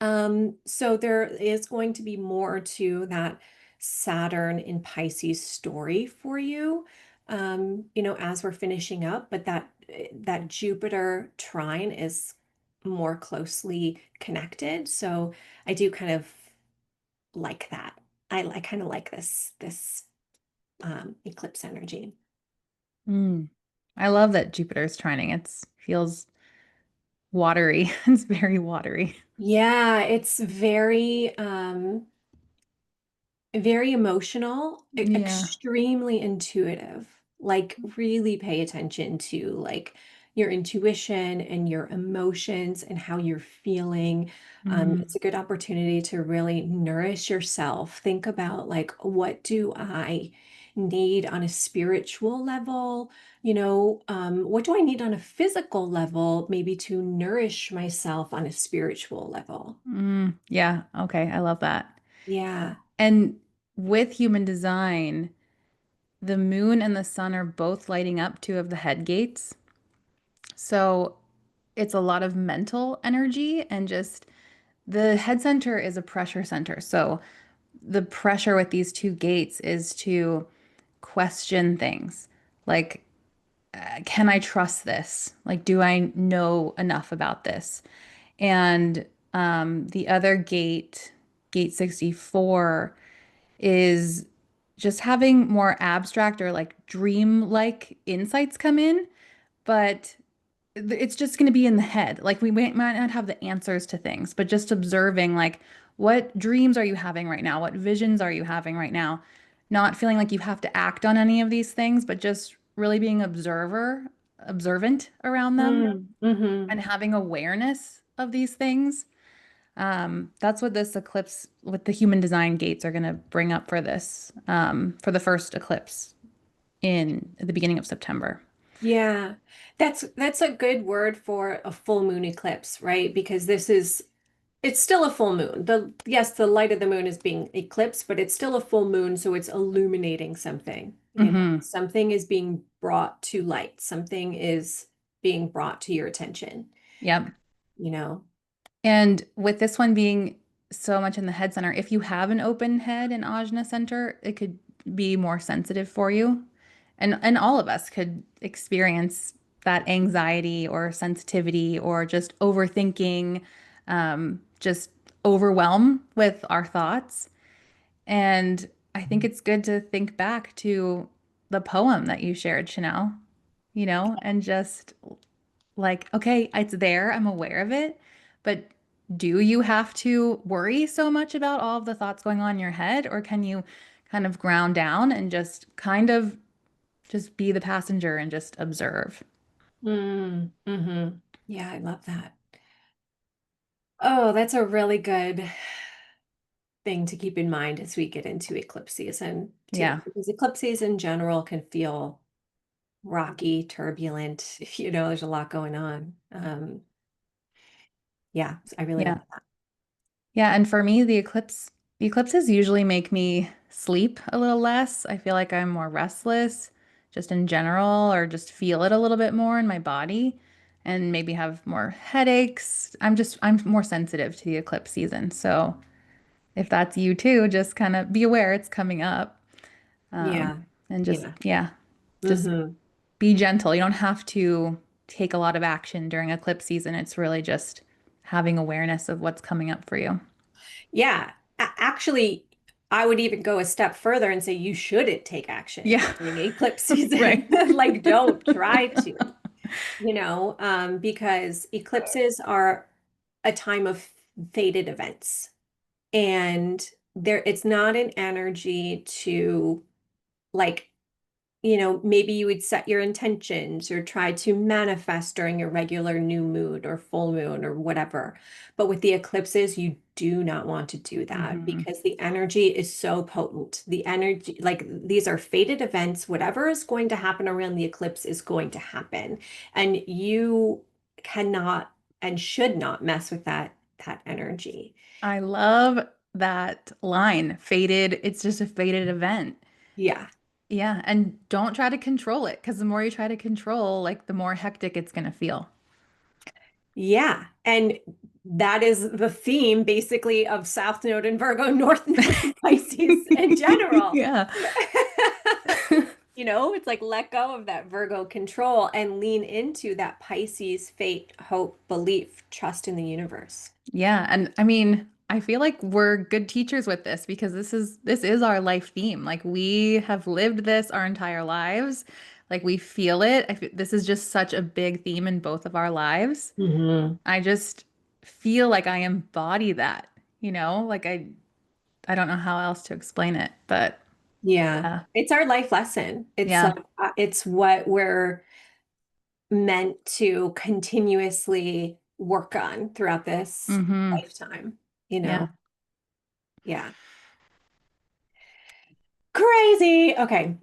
so there is going to be more to that Saturn in Pisces story for you, as we're finishing up, but that Jupiter trine is more closely connected. So I do kind of like that. I kind of like this eclipse energy. Mm. I love that Jupiter's trining. It feels watery. It's very watery. Yeah, it's very emotional, Yeah. extremely intuitive. Like, really pay attention to like your intuition and your emotions and how you're feeling. It's Mm. a good opportunity to really nourish yourself. Think about, like, what do I need on a spiritual level? What do I need on a physical level, maybe to nourish myself on a spiritual level? Mm. Yeah. Okay. I love that. Yeah. And with human design, the moon and the sun are both lighting up two of the head gates. So it's a lot of mental energy, and just the head center is a pressure center. So the pressure with these two gates is to question things like, can I trust this? Like, do I know enough about this? And the other gate, gate 64, is just having more abstract or like dream like insights come in, but it's just going to be in the head. Like we might not have the answers to things, but just observing like what dreams are you having right now? What visions are you having right now? Not feeling like you have to act on any of these things, but just really being observant around them Mm-hmm. and having awareness of these things. That's what this eclipse with the human design gates are going to bring up for this, for the first eclipse in the beginning of September. Yeah. That's a good word for a full moon eclipse, right? Because it's still a full moon. Yes, the light of the moon is being eclipsed, but it's still a full moon, so it's illuminating something. Hmm. Something is being brought to light. Something is being brought to your attention, Yep. you know. And with this one being so much in the head center, if you have an open head and ajna center, it could be more sensitive for you. And all of us could experience that anxiety or sensitivity or just overthinking, just overwhelm with our thoughts. And I think it's good to think back to the poem that you shared, Chanel, and just like, okay, it's there, I'm aware of it, but do you have to worry so much about all of the thoughts going on in your head, or can you kind of ground down and just kind of just be the passenger and just observe? Mm-hmm. Yeah, I love that. Oh, that's a really good thing to keep in mind as we get into eclipse season too, Yeah. because eclipses in general can feel rocky, turbulent. There's a lot going on. Yeah, I really Yeah. love that. Yeah, and for me, the eclipses usually make me sleep a little less. I feel like I'm more restless just in general, or just feel it a little bit more in my body and maybe have more headaches. I'm more sensitive to the eclipse season. So if that's you too, just kind of be aware it's coming up. Um, Yeah. and just, Yeah. yeah, just Hmm. be gentle. You don't have to take a lot of action during eclipse season. It's really just having awareness of what's coming up for you. Yeah. Actually, I would even go a step further and say you shouldn't take action Yeah. during eclipse Right. season. Like, don't try to, because eclipses are a time of fated events. And it's not an energy to like maybe you would set your intentions or try to manifest during a regular new moon or full moon or whatever. But with the eclipses, you do not want to do that Hmm. because the energy is so potent. The energy, like these are fated events. Whatever is going to happen around the eclipse is going to happen. And you cannot and should not mess with that energy. I love that line. Fated, it's just a fated event. Yeah. Yeah, and don't try to control it because the more you try to control, like the more hectic it's gonna feel. Yeah. And that is the theme basically of South Node in Virgo, North Node in Pisces in general. Yeah. It's like let go of that Virgo control and lean into that Pisces fate, hope, belief, trust in the universe. Yeah, and I mean, I feel like we're good teachers with this because this is our life theme. Like we have lived this our entire lives. Like we feel it. This is just such a big theme in both of our lives. Hmm. I just feel like I embody that, Like I don't know how else to explain it, but Yeah. yeah. It's our life lesson. It's Yeah. like it's what we're meant to continuously work on throughout this Mm-hmm. lifetime, you Yeah. know? Yeah. Crazy. Okay.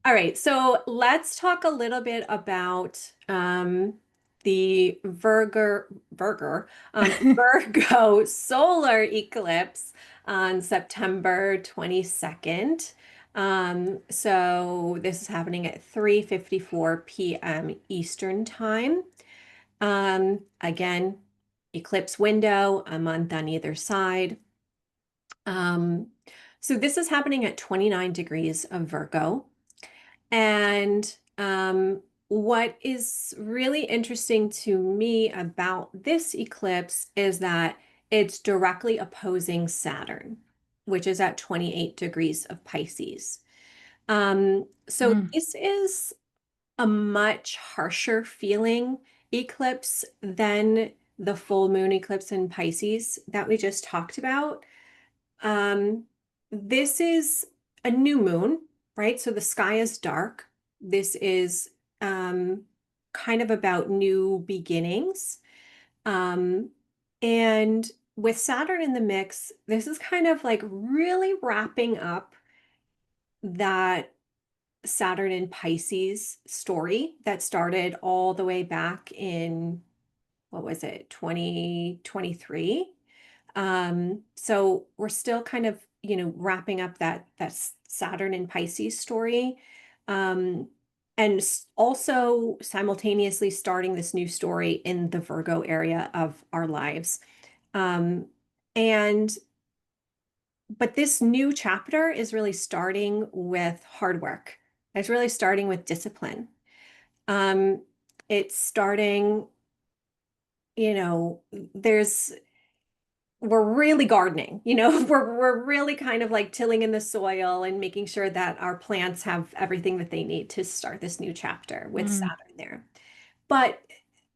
All right. So let's talk a little bit about the Virgo solar eclipse on September 22nd. So this is happening at 3:54 p.m. Eastern time. Again, eclipse window, a month on either side. Um, so this is happening at 29 degrees of Virgo. And what is really interesting to me about this eclipse is that it's directly opposing Saturn, which is at 28 degrees of Pisces. So Mm. this is a much harsher feeling eclipse than the full moon eclipse in Pisces that we just talked about. Um, this is a new moon, right? So the sky is dark. This is um, kind of about new beginnings. Um, and with Saturn in the mix, this is kind of like really wrapping up that Saturn in Pisces story that started all the way back in, what was it, 2023. So we're still kind of, wrapping up that Saturn in Pisces story. Um, and also simultaneously starting this new story in the Virgo area of our lives. Um, and but this new chapter is really starting with hard work. It's really starting with discipline. Um, it's starting, you know, there's we're really gardening, we're really kind of like tilling in the soil and making sure that our plants have everything that they need to start this new chapter with Mm, Saturn there. But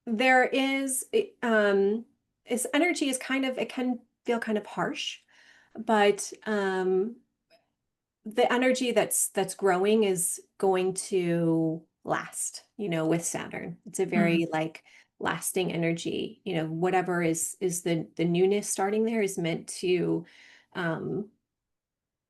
there is this energy is kind of, it can feel kind of harsh, but the energy that's growing is going to last, with Saturn. It's a mm, very like lasting energy. Whatever is the newness starting there is meant to um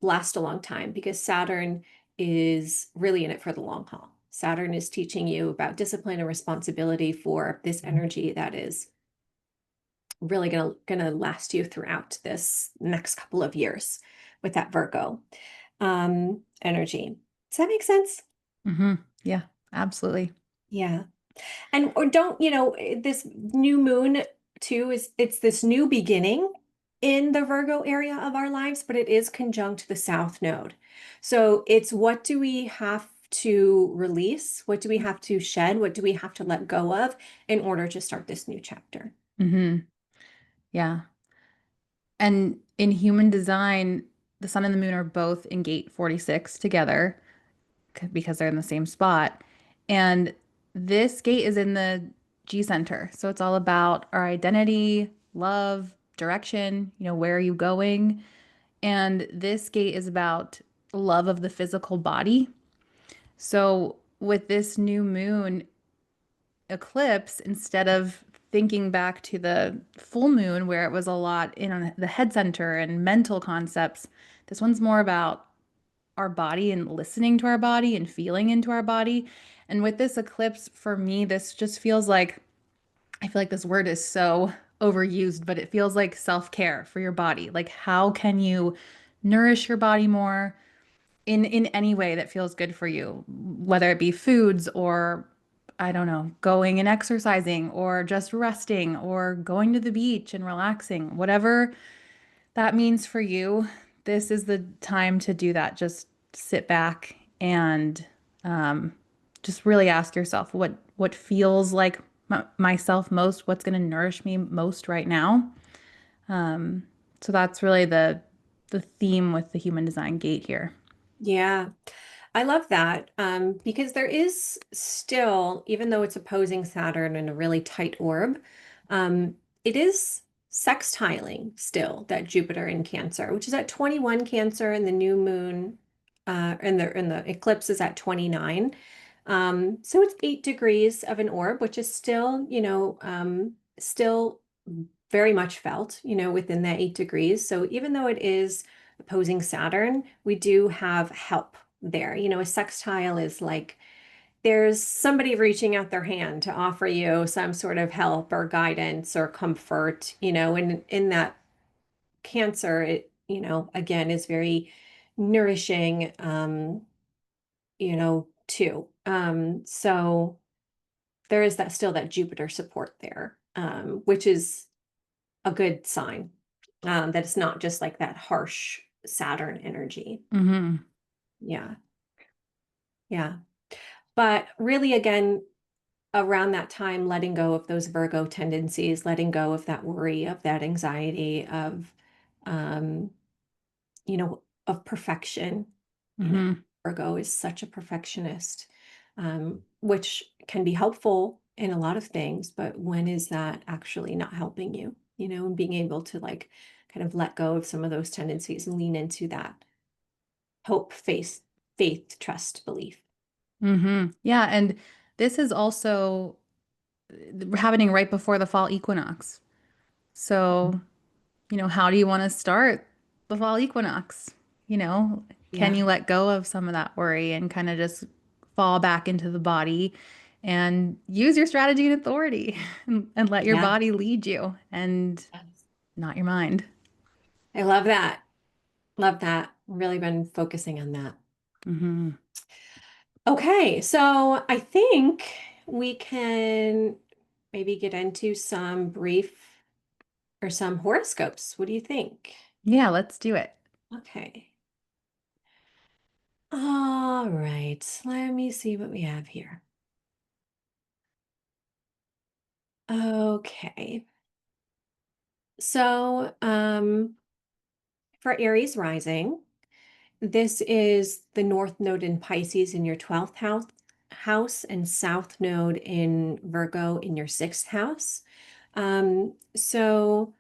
last a long time because Saturn is really in it for the long haul. Saturn is teaching you about discipline and responsibility for this energy that is really gonna last you throughout this next couple of years with that Virgo energy. Does that make sense? hmm. Yeah, absolutely. Yeah. And or don't, this new moon too is it's this new beginning in the Virgo area of our lives, but it is conjunct the South Node. So it's what do we have to release? What do we have to shed? What do we have to let go of in order to start this new chapter? Hmm. Yeah. And in human design, the sun and the moon are both in gate 46 together because they're in the same spot. And this gate is in the G center. So it's all about our identity, love, direction, where are you going? And this gate is about love of the physical body. So with this new moon eclipse, instead of thinking back to the full moon where it was a lot in the head center and mental concepts, this one's more about our body and listening to our body and feeling into our body. And with this eclipse, for me, this just feels like I feel like this word is so overused, but it feels like self-care for your body. Like, how can you nourish your body more in any way that feels good for you, whether it be foods or I don't know, going and exercising or just resting or going to the beach and relaxing, whatever that means for you, this is the time to do that. Just sit back and um, just really ask yourself what feels like myself most, what's going to nourish me most right now. Um, so that's really the theme with the human design gate here. Yeah. I love that because there is still, even though it's opposing Saturn in a really tight orb, it is sextiling still that Jupiter in Cancer, which is at 21 Cancer, and the new moon and the eclipse is at 29. So it's 8 degrees of an orb, which is still, still very much felt, within that 8 degrees. So even though it is opposing Saturn, we do have help there. A sextile is like there's somebody reaching out their hand to offer you some sort of help or guidance or comfort, and in that Cancer, it, again, is very nourishing, too. So there is that still that Jupiter support there, which is a good sign, that it's not just like that harsh Saturn energy. Hmm. Yeah, yeah. But really, again, around that time, letting go of those Virgo tendencies, letting go of that worry, of that anxiety, um, of perfection. Hmm. Virgo is such a perfectionist. which can be helpful in a lot of things, but when is that actually not helping you? And being able to like kind of let go of some of those tendencies and lean into that hope, faith, trust, belief. Yeah, and this is also happening right before the fall equinox. So, how do you want to start the fall equinox? Can Yeah, you let go of some of that worry and kind of just fall back into the body and use your strategy and authority and let your yeah. body lead you and Yes. not your mind? I love that. Love that. Really been focusing on that. Hmm. Okay, so I think we can maybe get into some brief or some horoscopes. What do you think? Yeah, let's do it. Okay. All right. Let me see what we have here. Okay. So, for Aries rising, this is the North Node in Pisces in your 12th house and South Node in Virgo in your 6th house. So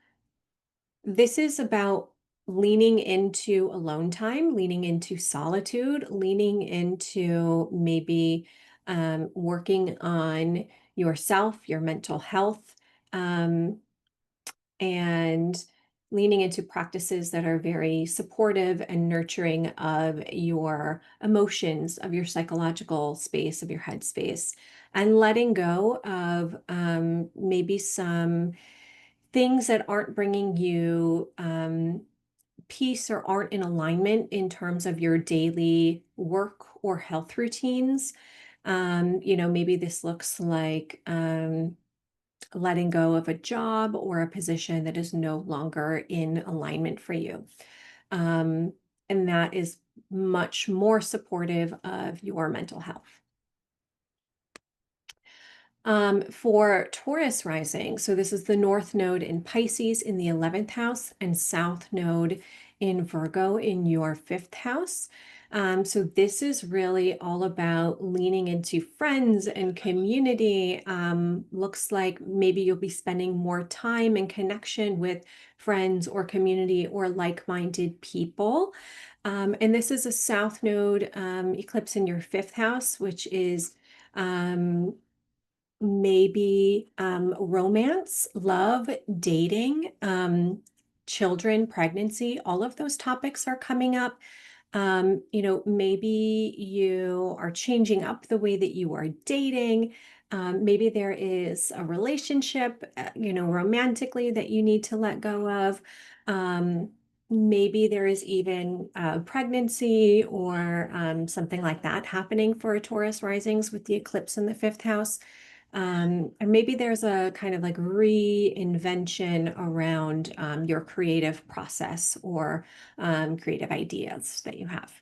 this is about leaning into alone time, leaning into solitude, leaning into maybe working on yourself, your mental health, um, and leaning into practices that are very supportive and nurturing of your emotions, of your psychological space, of your head space, and letting go of maybe some things that aren't bringing you peace or aren't in alignment in terms of your daily work or health routines. Maybe this looks like letting go of a job or a position that is no longer in alignment for you. Um, and that is much more supportive of your mental health. For Taurus rising, so this is the North Node in Pisces in the 11th house and South Node in Virgo in your 5th house. So this is really all about leaning into friends and community. Looks like maybe you'll be spending more time in connection with friends or community or like-minded people. And this is a South Node eclipse in your 5th house, which is um, maybe romance, love, dating, children, pregnancy, all of those topics are coming up. Maybe you are changing up the way that you are dating. Maybe there is a relationship, romantically that you need to let go of. Um, Maybe there is even pregnancy or something like that happening for Taurus risings with the eclipse in the 5th house. And maybe there's a kind of like reinvention around your creative process or creative ideas that you have.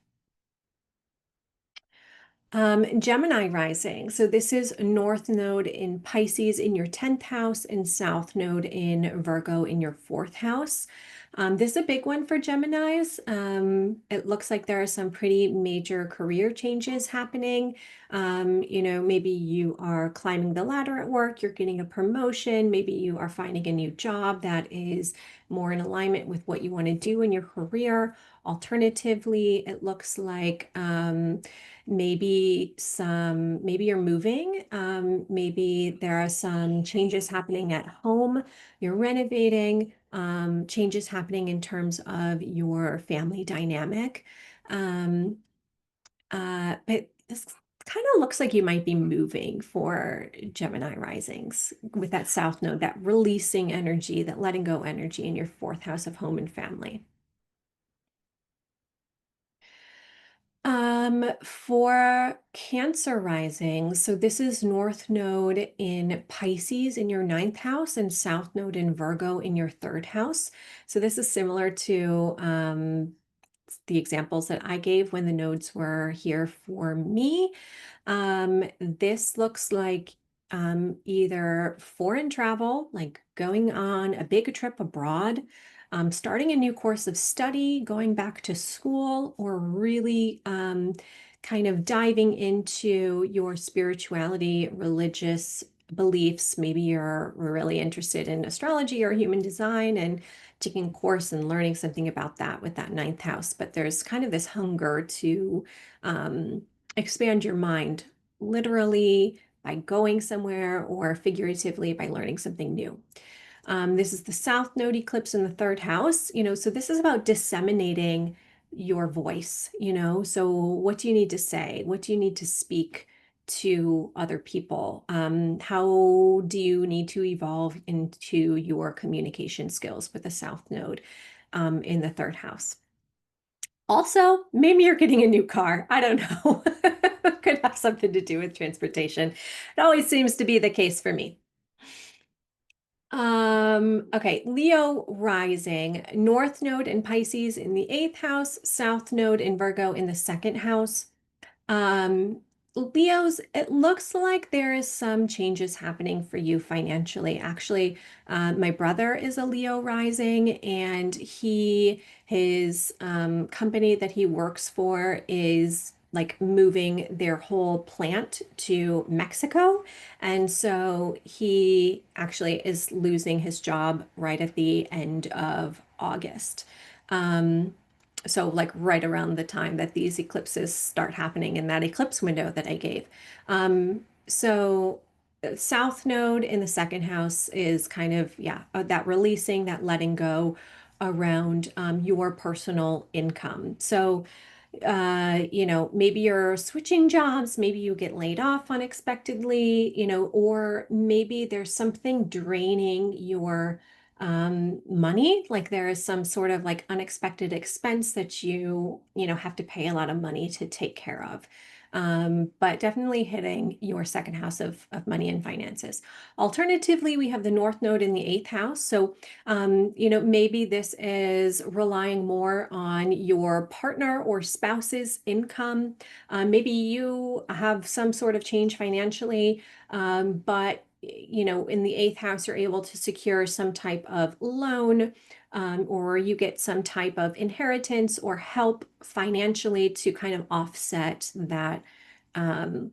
Gemini rising. So this is North Node in Pisces in your 10th house and South Node in Virgo in your 4th house. This is a big one for Geminis. It looks like there are some pretty major career changes happening. Maybe you are climbing the ladder at work, you're getting a promotion, maybe you are finding a new job that is more in alignment with what you want to do in your career. Alternatively, it looks like maybe you're moving, maybe there are some changes happening at home, you're renovating, changes happening in terms of your family dynamic. um, but this kind of looks like you might be moving for Gemini risings with that south node, that releasing energy, that letting go energy in your 4th house of home and family. For Cancer rising, so this is North Node in Pisces in your 9th house and South Node in Virgo in your 3rd house. So this is similar to the examples that I gave when the nodes were here for me. This looks like either foreign travel, like going on a big trip abroad, starting a new course of study, going back to school, or really kind of diving into your spirituality, religious beliefs. Maybe you're really interested in astrology or human design and taking a course and learning something about that with that ninth house. But there's kind of this hunger to um, expand your mind, literally by going somewhere or figuratively by learning something new. This is the South Node eclipse in the third house, so this is about disseminating your voice, so what do you need to say? What do you need to speak to other people? How do you need to evolve into your communication skills with the South Node in the third house? Also, maybe you're getting a new car. I don't know. Could have something to do with transportation. It always seems to be the case for me. Okay, Leo rising, North Node in Pisces in the eighth house, South Node in Virgo in the second house. Um, Leos, it looks like there is some changes happening for you financially. Actually, my brother is a Leo rising, and his company that he works for is like moving their whole plant to Mexico. And so he actually is losing his job right at the end of August. Um, so like right around the time that these eclipses start happening in that eclipse window that I gave. So South Node in the second house is kind of, yeah, that releasing, that letting go around your personal income. So maybe you're switching jobs, maybe you get laid off unexpectedly, or maybe there's something draining your money, like there is some sort of like unexpected expense that have to pay a lot of money to take care of. But definitely hitting your second house of money and finances. Alternatively, we have the North Node in the eighth house. So maybe this is relying more on your partner or spouse's income. Maybe you have some sort of change financially, but in the eighth house, you're able to secure some type of loan, or you get some type of inheritance or help financially to kind of offset that, um,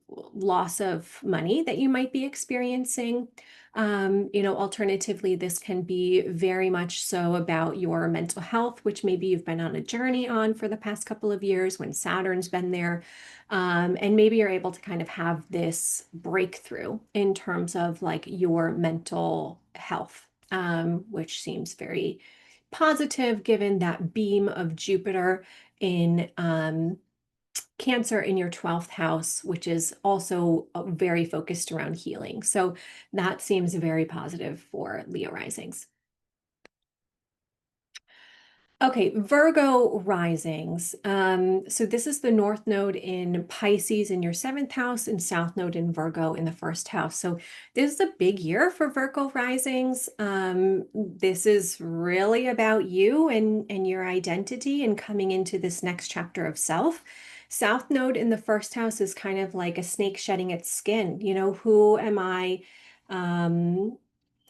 loss of money that you might be experiencing. Alternatively, this can be very much so about your mental health, which maybe you've been on a journey on for the past couple of years when Saturn's been there. And maybe you're able to kind of have this breakthrough in terms of like your mental health, which seems very positive given that beam of Jupiter in Cancer in your 12th house, which is also very focused around healing. So that seems very positive for Leo risings. Okay, Virgo risings. So this is the North Node in Pisces in your seventh house and South Node in Virgo in the first house. So this is a big year for Virgo risings. This is really about you and your identity and coming into this next chapter of self. South Node in the first house is kind of like a snake shedding its skin. Who am I? Um,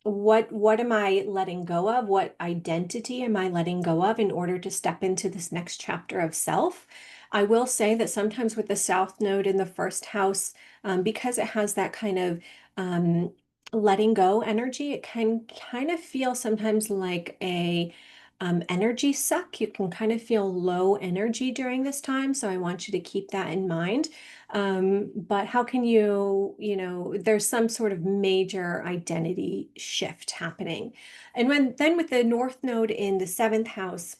what am I letting go of? What identity am I letting go of in order to step into this next chapter of self? I will say that sometimes with the South Node in the first house, because it has that kind of um, letting go energy, it can kind of feel sometimes like a energy suck. You can kind of feel low energy during this time. So I want you to keep that in mind. But how can there's some sort of major identity shift happening. And then with the North Node in the seventh house,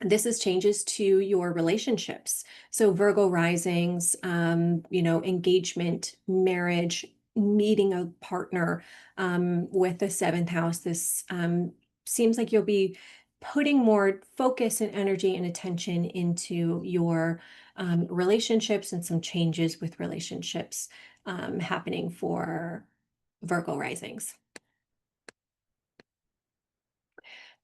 this is changes to your relationships. So Virgo risings, engagement, marriage, meeting a partner, with the seventh house. This seems like you'll be putting more focus and energy and attention into your relationships and some changes with relationships happening for Virgo risings.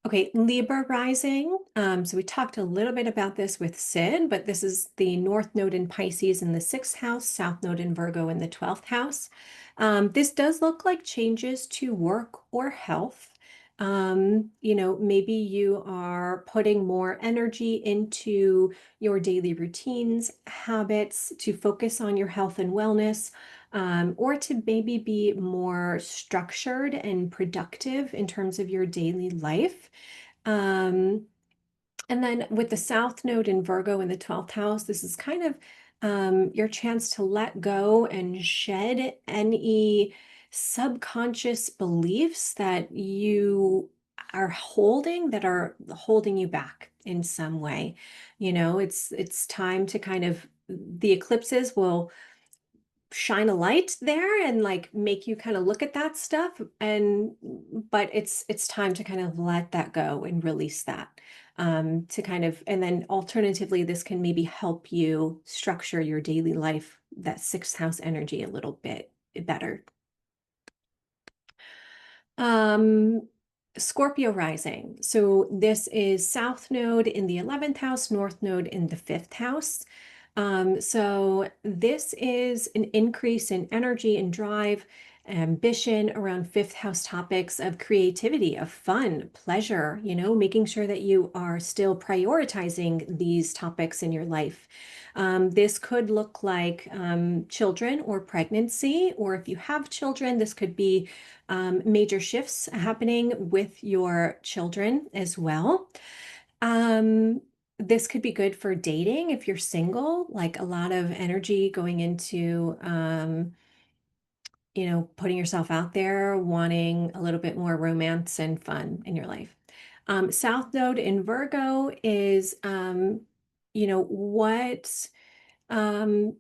Okay, Libra rising. So we talked a little bit about this with Sid, but this is the North Node in Pisces in the sixth house, South Node in Virgo in the 12th house. This does look like changes to work or health. Maybe you are putting more energy into your daily routines, habits to focus on your health and wellness, or to maybe be more structured and productive in terms of your daily life. Um, and then with the South Node in Virgo in the 12th house, this is kind of your chance to let go and shed any subconscious beliefs that you are holding that are holding you back in some way. It's time to kind of the eclipses will shine a light there and like make you kind of look at that stuff, and but it's time to kind of let that go and release that, to kind of, and then alternatively this can maybe help you structure your daily life, that sixth house energy, a little bit better. um Scorpio rising. So this is South Node in the 11th house, North Node in the 5th house. So this is an increase in energy and drive, ambition around 5th house topics of creativity, of fun, pleasure, making sure that you are still prioritizing these topics in your life. This could look like children or pregnancy, or if you have children, this could be major shifts happening with your children as well. Um, this could be good for dating if you're single, like a lot of energy going into, putting yourself out there, wanting a little bit more romance and fun in your life. South Node in Virgo is, what um,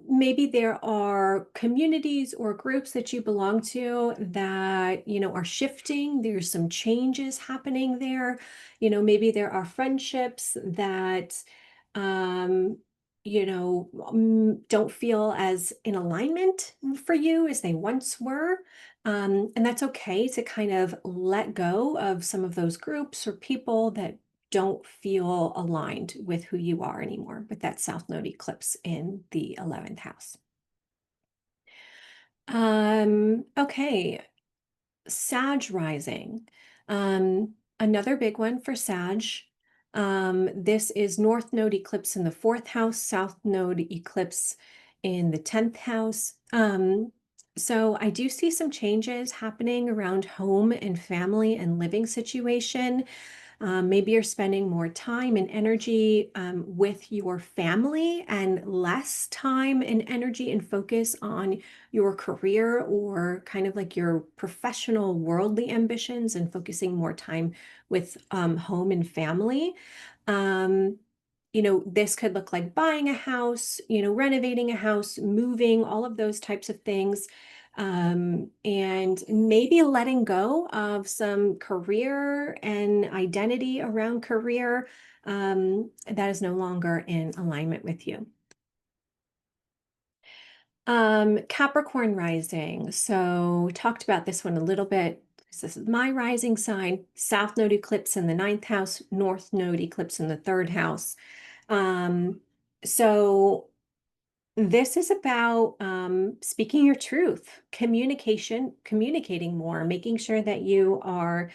maybe there are communities or groups that you belong to that, are shifting. There's some changes happening there. Maybe there are friendships that, um, don't feel as in alignment for you as they once were. And that's okay to kind of let go of some of those groups or people that don't feel aligned with who you are anymore with that South Node eclipse in the 11th house. Okay, Sag rising. Another big one for Sag. This is North Node eclipse in the 4th house, South Node eclipse in the 10th house. So I do see some changes happening around home and family and living situation. Maybe you're spending more time and energy with your family and less time and energy and focus on your career or kind of like your professional worldly ambitions, and focusing more time with home and family. Um, this could look like buying a house, renovating a house, moving, all of those types of things. And maybe letting go of some career and identity around career that is no longer in alignment with you. Capricorn rising. So talked about this one a little bit. This is my rising sign, South Node eclipse in the 9th house, North Node eclipse in the 3rd house. Um, so this is about speaking your truth, communication, communicating more, making sure that you are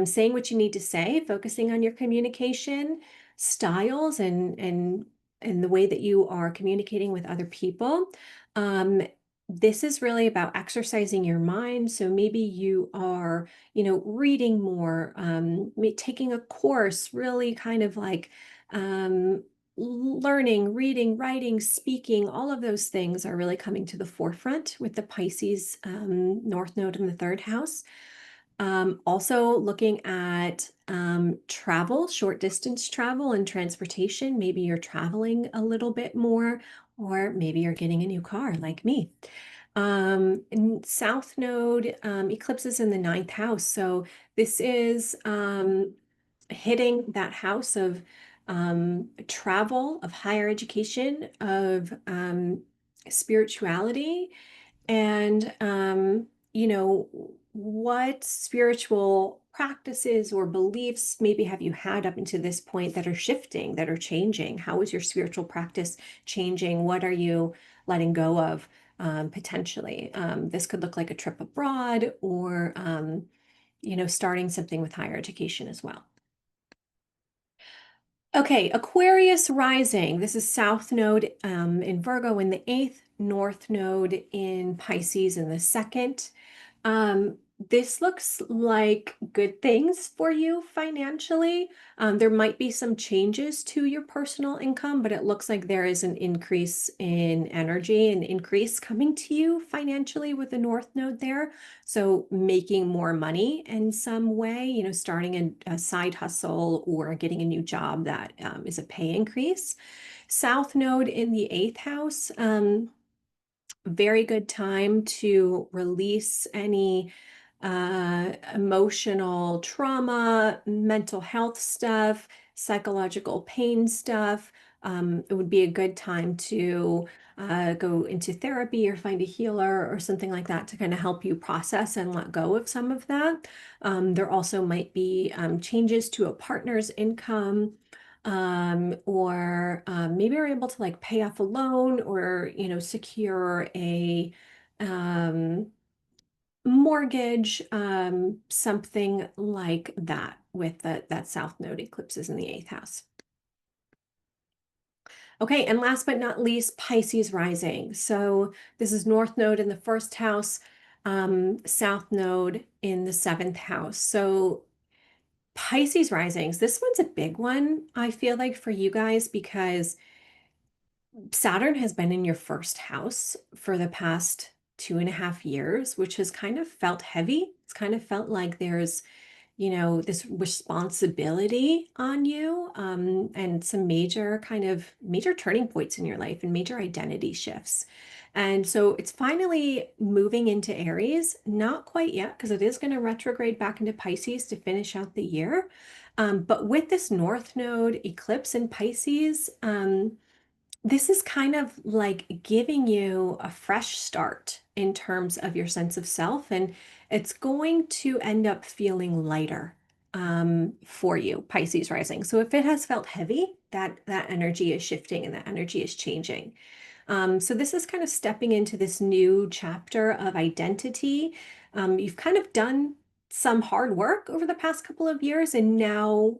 saying what you need to say, focusing on your communication styles and the way that you are communicating with other people. Um, this is really about exercising your mind. So maybe you are, reading more, taking a course, really kind of like learning, reading, writing, speaking, all of those things are really coming to the forefront with the Pisces North Node in the 3rd house. Also looking at travel, short distance travel and transportation. Maybe you're traveling a little bit more, or maybe you're getting a new car like me. And South Node eclipses in the 9th house. So this is hitting that house of travel, of higher education, of spirituality, and what spiritual practices or beliefs maybe have you had up until this point that are shifting, that are changing? How is your spiritual practice changing? What are you letting go of, potentially? This could look like a trip abroad, or starting something with higher education as well. Okay, Aquarius rising. This is South Node in Virgo in the eighth, North Node in Pisces in the second. Um, this looks like good things for you financially. There might be some changes to your personal income, but it looks like there is an increase in energy, an increase coming to you financially with the North Node there. So making more money in some way, starting a side hustle or getting a new job that is a pay increase. South Node in the eighth house. Very good time to release any emotional trauma, mental health stuff, psychological pain stuff. It would be a good time to go into therapy or find a healer or something like that to kind of help you process and let go of some of that. There also might be changes to a partner's income, or maybe are able to like pay off a loan or, secure a um, mortgage, something like that with that South Node eclipses in the eighth house. Okay, and last but not least, Pisces rising. So this is North Node in the first house, South Node in the seventh house. So Pisces risings, this one's a big one, I feel like, for you guys because Saturn has been in your first house for the past 2.5 years, which has kind of felt heavy. It's kind of felt like there's, this responsibility on you, and some major turning points in your life and major identity shifts. And so it's finally moving into Aries, not quite yet, because it is going to retrograde back into Pisces to finish out the year. But with this North Node eclipse in Pisces, this is kind of like giving you a fresh start in terms of your sense of self, and it's going to end up feeling lighter for you, Pisces rising. So if it has felt heavy, that energy is shifting and that energy is changing. So this is kind of stepping into this new chapter of identity. You've kind of done some hard work over the past couple of years, and now,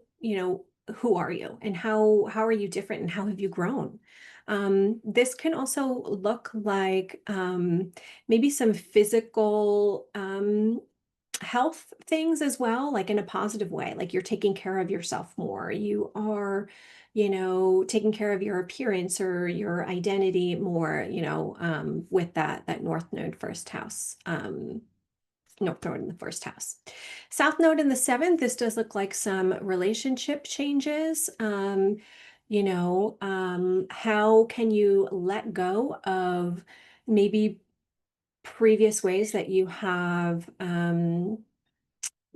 who are you and how are you different and how have you grown? This can also look like maybe some physical health things as well, like in a positive way, like you're taking care of yourself more. You are, taking care of your appearance or your identity more, with that North Node first house. North Node in the first house. South Node in the seventh, this does look like some relationship changes. How can you let go of maybe previous ways that you have been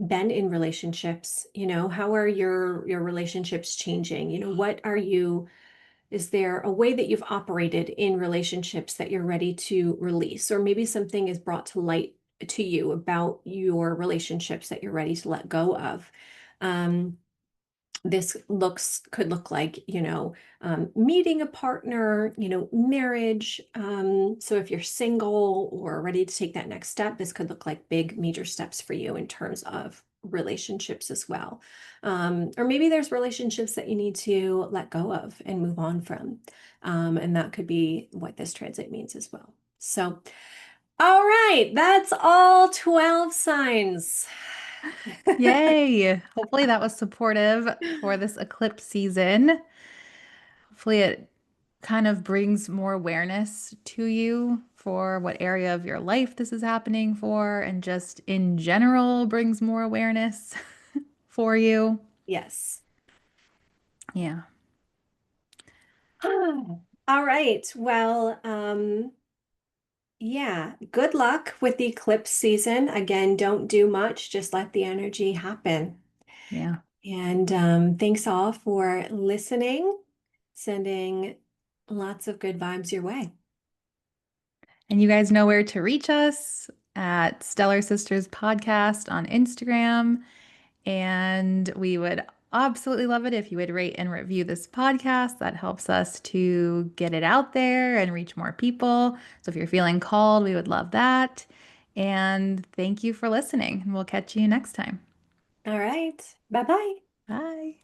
in relationships? How are your relationships changing? Is there a way that you've operated in relationships that you're ready to release? Or maybe something is brought to light to you about your relationships that you're ready to let go of. Um, this could look like, meeting a partner, marriage. So if you're single or ready to take that next step, this could look like big major steps for you in terms of relationships as well. Or maybe there's relationships that you need to let go of and move on from. And that could be what this transit means as well. So, all right, that's all 12 signs. Yay. Hopefully that was supportive for this eclipse season. Hopefully it kind of brings more awareness to you for what area of your life this is happening for, and just in general brings more awareness for you. Yes. Yeah. All right. Well, yeah, good luck with the eclipse season. Again, don't do much, just let the energy happen. Yeah. And thanks all for listening, sending lots of good vibes your way. And you guys know where to reach us at Stellar Sisters Podcast on Instagram. And we would absolutely love it if you would rate and review this podcast. That helps us to get it out there and reach more people. So if you're feeling called, we would love that. And thank you for listening. We'll catch you next time. All right. Bye bye. Bye.